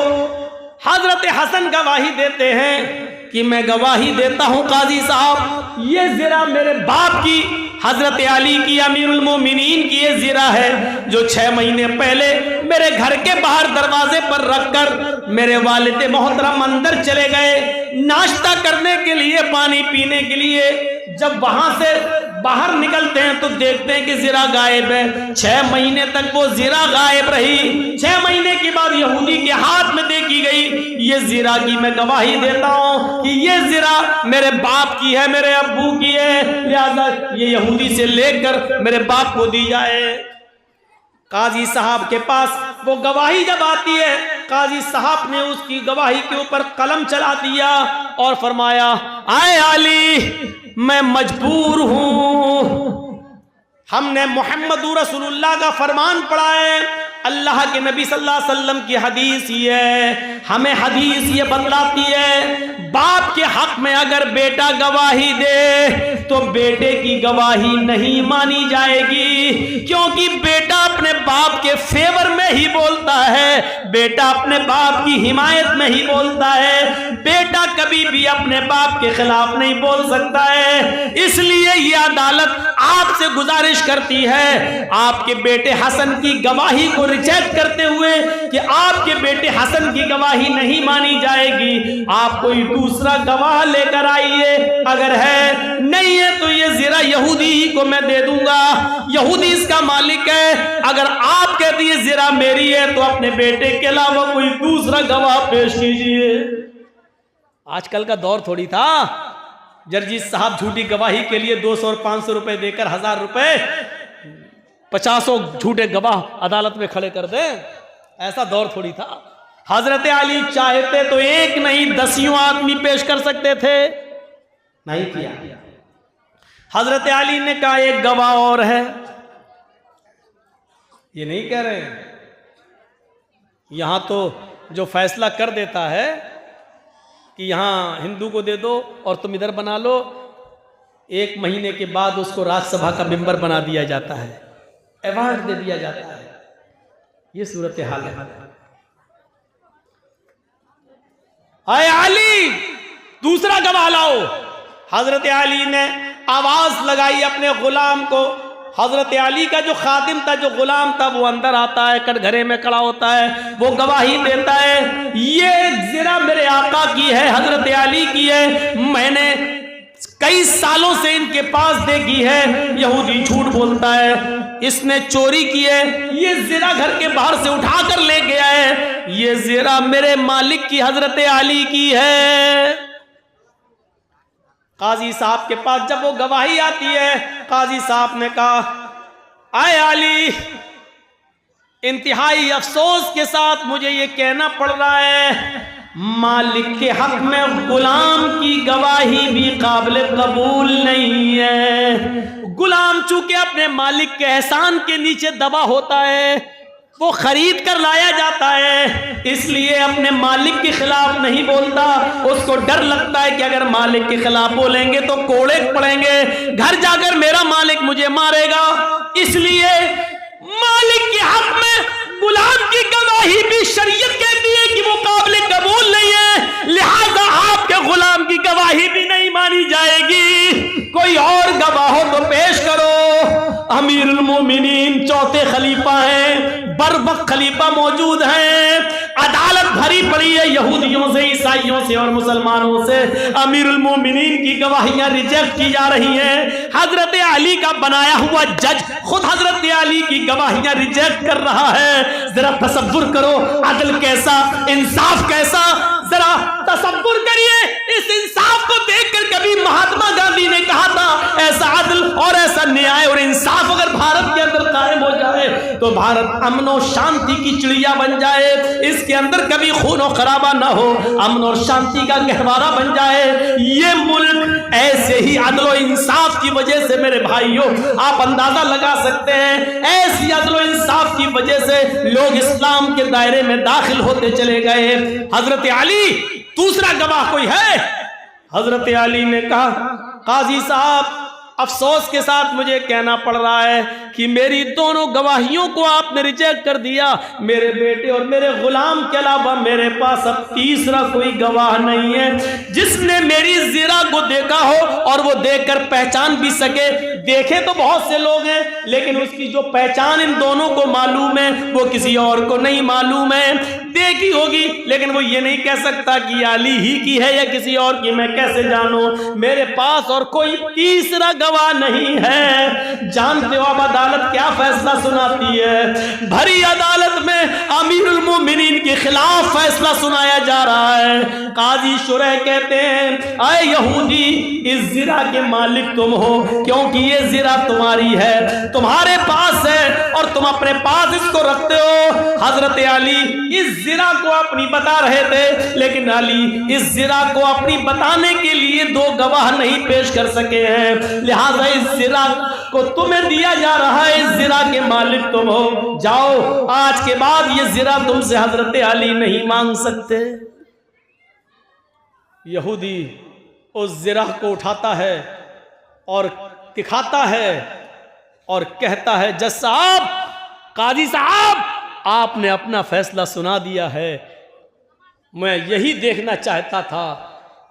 हजरत हसन गवाही देते हैं कि मैं गवाही देता हूं काजी साहब, ये ज़िरा मेरे बाप की, हजरत अली की, अमीरुल मोमिनीन की ये ज़िरा है जो 6 महीने पहले मेरे घर के बाहर दरवाजे पर रखकर मेरे वालिद मोहतरम अंदर चले गए नाश्ता करने के लिए, पानी पीने के लिए। जब वहां से बाहर निकलते हैं तो देखते हैं कि ज़िरा गायब है। 6 महीने तक वो ज़िरा गायब रही। 6 महीने के बाद यहूदी के हाथ में देखी गई ये ज़िरा की। मैं गवाही देता हूं कि ये ज़िरा मेरे बाप की है, मेरे अब्बू की है, लिहाजा ये यहूदी से लेकर मेरे बाप को दी जाए। काजी साहब के पास वो गवाही जब आती है, काजी साहब ने उसकी गवाही के ऊपर कलम चला दिया और फरमाया, आए अली, मैं मजबूर हूं। हमने मोहम्मद रसूलुल्लाह का फरमान पढ़ा है, अल्लाह के नबी सल्लल्लाहु अलैहि वसल्लम की हदीस ये है, हमें हदीस ये बतलाती है बाप के हक में अगर बेटा गवाही दे तो बेटे की गवाही नहीं मानी जाएगी, क्योंकि बेटा अपने बाप के फेवर में ही बोलता है, बेटा अपने बाप की हिमायत में ही बोलता है, बेटा कभी भी अपने बाप के खिलाफ नहीं बोल सकता है। इसलिए ये अदालत आपसे गुजारिश करती है, आपके बेटे हसन की गवाही को रिजेक्ट करते हुए कि आपके बेटे हसन की गवाही नहीं मानी जाएगी, आप कोई दूसरा गवाह लेकर आइए। अगर है नहीं है तो ये ज़िरा यहूदी ही को मैं दे दूंगा, यहूदी इसका मालिक है। अगर आप कहते ये ज़िरा मेरी है तो अपने बेटे के अलावा कोई दूसरा गवाह पेश कीजिए। आजकल का दौर थोड़ी था जर्जिस साहब झूठी गवाही के लिए 200 और 500 रुपए देकर 1000 रुपए 50 झूठे गवाह अदालत में खड़े कर दें, ऐसा दौर थोड़ी था। हजरत अली चाहते तो एक नहीं 10 आदमी पेश कर सकते थे, नहीं किया। हजरत अली ने कहा एक गवाह और है। ये नहीं कह रहे यहां तो जो फैसला कर देता है कि यहां हिंदू को दे दो और तुम इधर बना लो, 1 महीने के बाद उसको राज्यसभा का मेंबर बना दिया जाता है, अवार्ड दे दिया जाता है। ये सूरत हाल है। आए अली, दूसरा गवाह लाओ। हजरत अली ने आवाज लगाई अपने गुलाम को। हजरत अली का जो खादिम था, जो गुलाम था, वो अंदर आता है, कटघरे में खड़ा होता है, वो गवाही देता है ये ज़िरा मेरे आका की है, हजरत अली की है, मैंने कई सालों से इनके पास देखी है। यहूदी झूठ बोलता है, इसने चोरी की है, ये ज़िरा घर के बाहर से उठा कर ले गया है, ये ज़िरा मेरे मालिक की हजरत अली की है। काजी साहब के पास जब वो गवाही आती है, काजी साहब ने कहा आए अली, इंतहाई अफसोस के साथ मुझे ये कहना पड़ रहा है, मालिक के हक में गुलाम की गवाही भी काबिल कबूल नहीं है। गुलाम चूंकि अपने मालिक के एहसान के नीचे दबा होता है, वो खरीद कर लाया जाता है, इसलिए अपने मालिक के खिलाफ नहीं बोलता। उसको डर लगता है कि अगर मालिक के खिलाफ बोलेंगे तो कोड़े पड़ेंगे, घर जाकर मेरा मालिक मुझे मारेगा। इसलिए मालिक के हक में गुलाम की गवाही भी शरीयत कहती है कि वो काबिल कबूल नहीं है, लिहाजा आपके गुलाम की गवाही भी नहीं मानी जाएगी। कोई और गवाह हो तो पेश करो। अमीरुल मोमिनीन चौथे खलीफा हैं, बरवक्त खलीफा मौजूद हैं, अदालत भरी पड़ी है यहूदियों से, ईसाइयों से और मुसलमानों से। अमीरुल मोमिनीन की गवाहियां रिजेक्ट की जा रही हैं। हजरत अली का बनाया हुआ जज खुद हजरत अली की गवाहियां रिजेक्ट कर रहा है। जरा तसव्वुर करो अदल कैसा, इंसाफ कैसा, जरा तसव्वुर करिए। इस इंसाफ को देखकर कभी महात्मा गांधी ने कहा था ऐसा अदल और ऐसा न्याय और इंसाफ अगर भारत के अंदर कायम हो जाए तो भारत अमन और शांति की चिड़िया बन जाए, इसके अंदर कभी खून और खराबा ना हो, अमन और शांति का गहवारा बन जाए। ये मुल्क ऐसे ही अदल और इंसाफ की वजह से मेरे भाइयों आप अंदाजा लगा सकते हैं, ऐसी अदल और इंसाफ की वजह से लोग इस्लाम के दायरे में दाखिल होते चले गए। हजरत अली दूसरा गवाह कोई है? हजरत अली ने कहा काजी साहब अफसोस के साथ मुझे कहना पड़ रहा है कि मेरी दोनों गवाहियों को आपने रिजेक्ट कर दिया। मेरे बेटे और मेरे गुलाम के अलावा मेरे पास अब तीसरा कोई गवाह नहीं है जिसने मेरी ज़िरा को देखा हो और वो देखकर पहचान भी सके। देखे तो बहुत से लोग हैं लेकिन उसकी जो पहचान इन दोनों को मालूम है वो किसी और को नहीं मालूम है। देखी होगी लेकिन वो ये नहीं कह सकता कि अली ही की है या किसी और की, मैं कैसे जानूं? मेरे पास और कोई तीसरा गवाह नहीं है। जानते हो अब अदालत क्या फैसला सुनाती है? भरी अदालत में अमीरुल मोमिनीन के खिलाफ फैसला सुनाया जा रहा है। काजी शुरह कहते हैं आए यहूदी, इस ज़िरा के मालिक तुम हो क्योंकि ये ज़िरा तुम्हारी है, तुम्हारे पास है और तुम अपने पास इसको रखते हो। हजरत अली इस ज़िरा को अपनी बता रहे थे लेकिन अली इस ज़िरा को अपनी बताने के लिए दो गवाह नहीं पेश कर सके हैं, लिहाजा इस ज़िरा को तुम्हें दिया जा रहा है। इस ज़िरा के मालिक तुम हो, जाओ आज के बाद ये ज़िरा तुमसे हजरत अली नहीं मांग सकते। यहूदी उस ज़िरा को उठाता है और दिखाता है और कहता है जज साहब, काजी साहब, आपने अपना फैसला सुना दिया है। मैं यही देखना चाहता था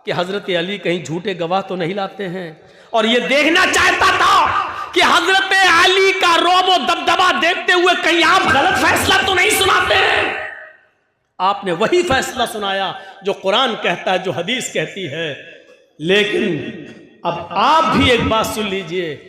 कि हजरत अली कहीं झूठे गवाह तो नहीं लाते हैं, और ये देखना चाहता था कि हजरत अली का रौब और दबदबा देखते हुए कहीं आप गलत फैसला तो नहीं सुनाते हैं। आपने वही फैसला सुनाया जो कुरान कहता है, जो हदीस कहती है। लेकिन अब आप भी एक बात सुन लीजिए,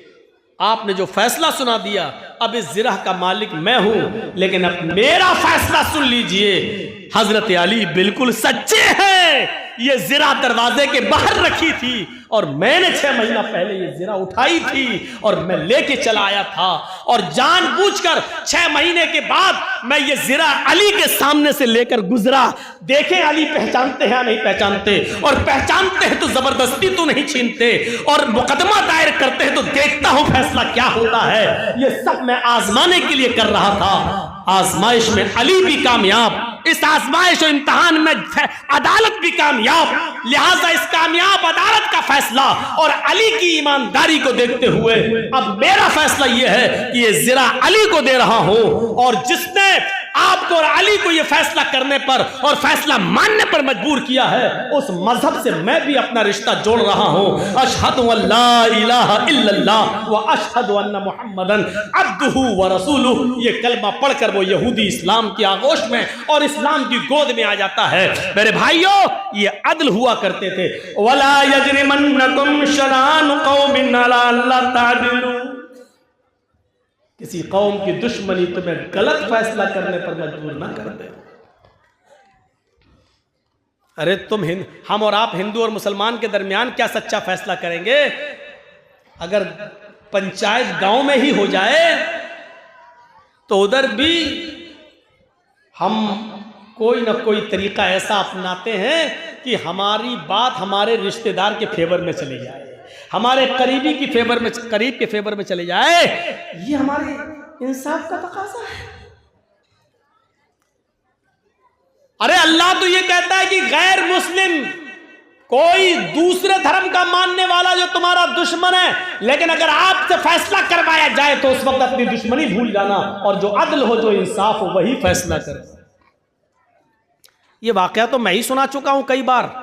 आपने जो फैसला सुना दिया, अब इस ज़िरा का मालिक मैं हूं, लेकिन अब मेरा फैसला सुन लीजिए। हजरत अली बिल्कुल सच्चे हैं। ये ज़िरा दरवाजे के बाहर रखी थी और मैंने 6 महीना पहले ये ज़िरा उठाई थी और मैं लेके चला आया था, और जानबूझकर 6 महीने के बाद मैं ये ज़िरा अली के सामने से लेकर गुजरा। देखें अली पहचानते हैं या नहीं पहचानते, और पहचानते हैं तो जबरदस्ती तो नहीं छीनते, और मुकदमा दायर करते हैं तो देखता हूं फैसला क्या होता है। ये सब मैं आजमाने के लिए कर रहा था। आजमाइश में अली भी कामयाब, इस आजमाइश और इम्तिहान में अदालत भी कामयाब। लिहाजा इस कामयाब अदालत का फैसला और अली की ईमानदारी को देखते हुए अब मेरा फैसला यह है कि ये ज़िरा अली को दे रहा हूं, और जिसने आपको और अली को यह फैसला करने पर और फैसला मानने पर मजबूर किया है, उस मजहब से मैं भी अपना रिश्ता जोड़ रहा हूं। अशहदु अल्ला इलाहा इल्लल्लाह व अशहदु अन्ना मुहम्मदन अब्दुहु व रसूलुहु। ये कलमा पढ़कर वो यहूदी इस्लाम की आगोश में और इस्लाम की गोद में आ जाता है। मेरे भाइयों, ये अदल हुआ करते थे। वला यजरिमन्नकुम शनानु कौमिन अला अल्ला तादिलु। किसी कौम की दुश्मनी तुम्हें गलत फैसला करने पर मजबूर ना कर दे। अरे हम और आप हिंदू और मुसलमान के दरमियान क्या सच्चा फैसला करेंगे? अगर पंचायत गांव में ही हो जाए तो उधर भी हम कोई ना कोई तरीका ऐसा अपनाते हैं कि हमारी बात हमारे रिश्तेदार के फेवर में चली जाए, हमारे करीब के फेवर में चले जाए। ये हमारे इंसाफ का तकाजा है। अरे अल्लाह तो ये कहता है कि गैर मुस्लिम, कोई दूसरे धर्म का मानने वाला जो तुम्हारा दुश्मन है, लेकिन अगर आपसे फैसला करवाया जाए तो उस वक्त अपनी दुश्मनी भूल जाना, और जो अदल हो, जो इंसाफ हो, वही फैसला करे। ये वाकया तो मैं ही सुना चुका हूं कई बार।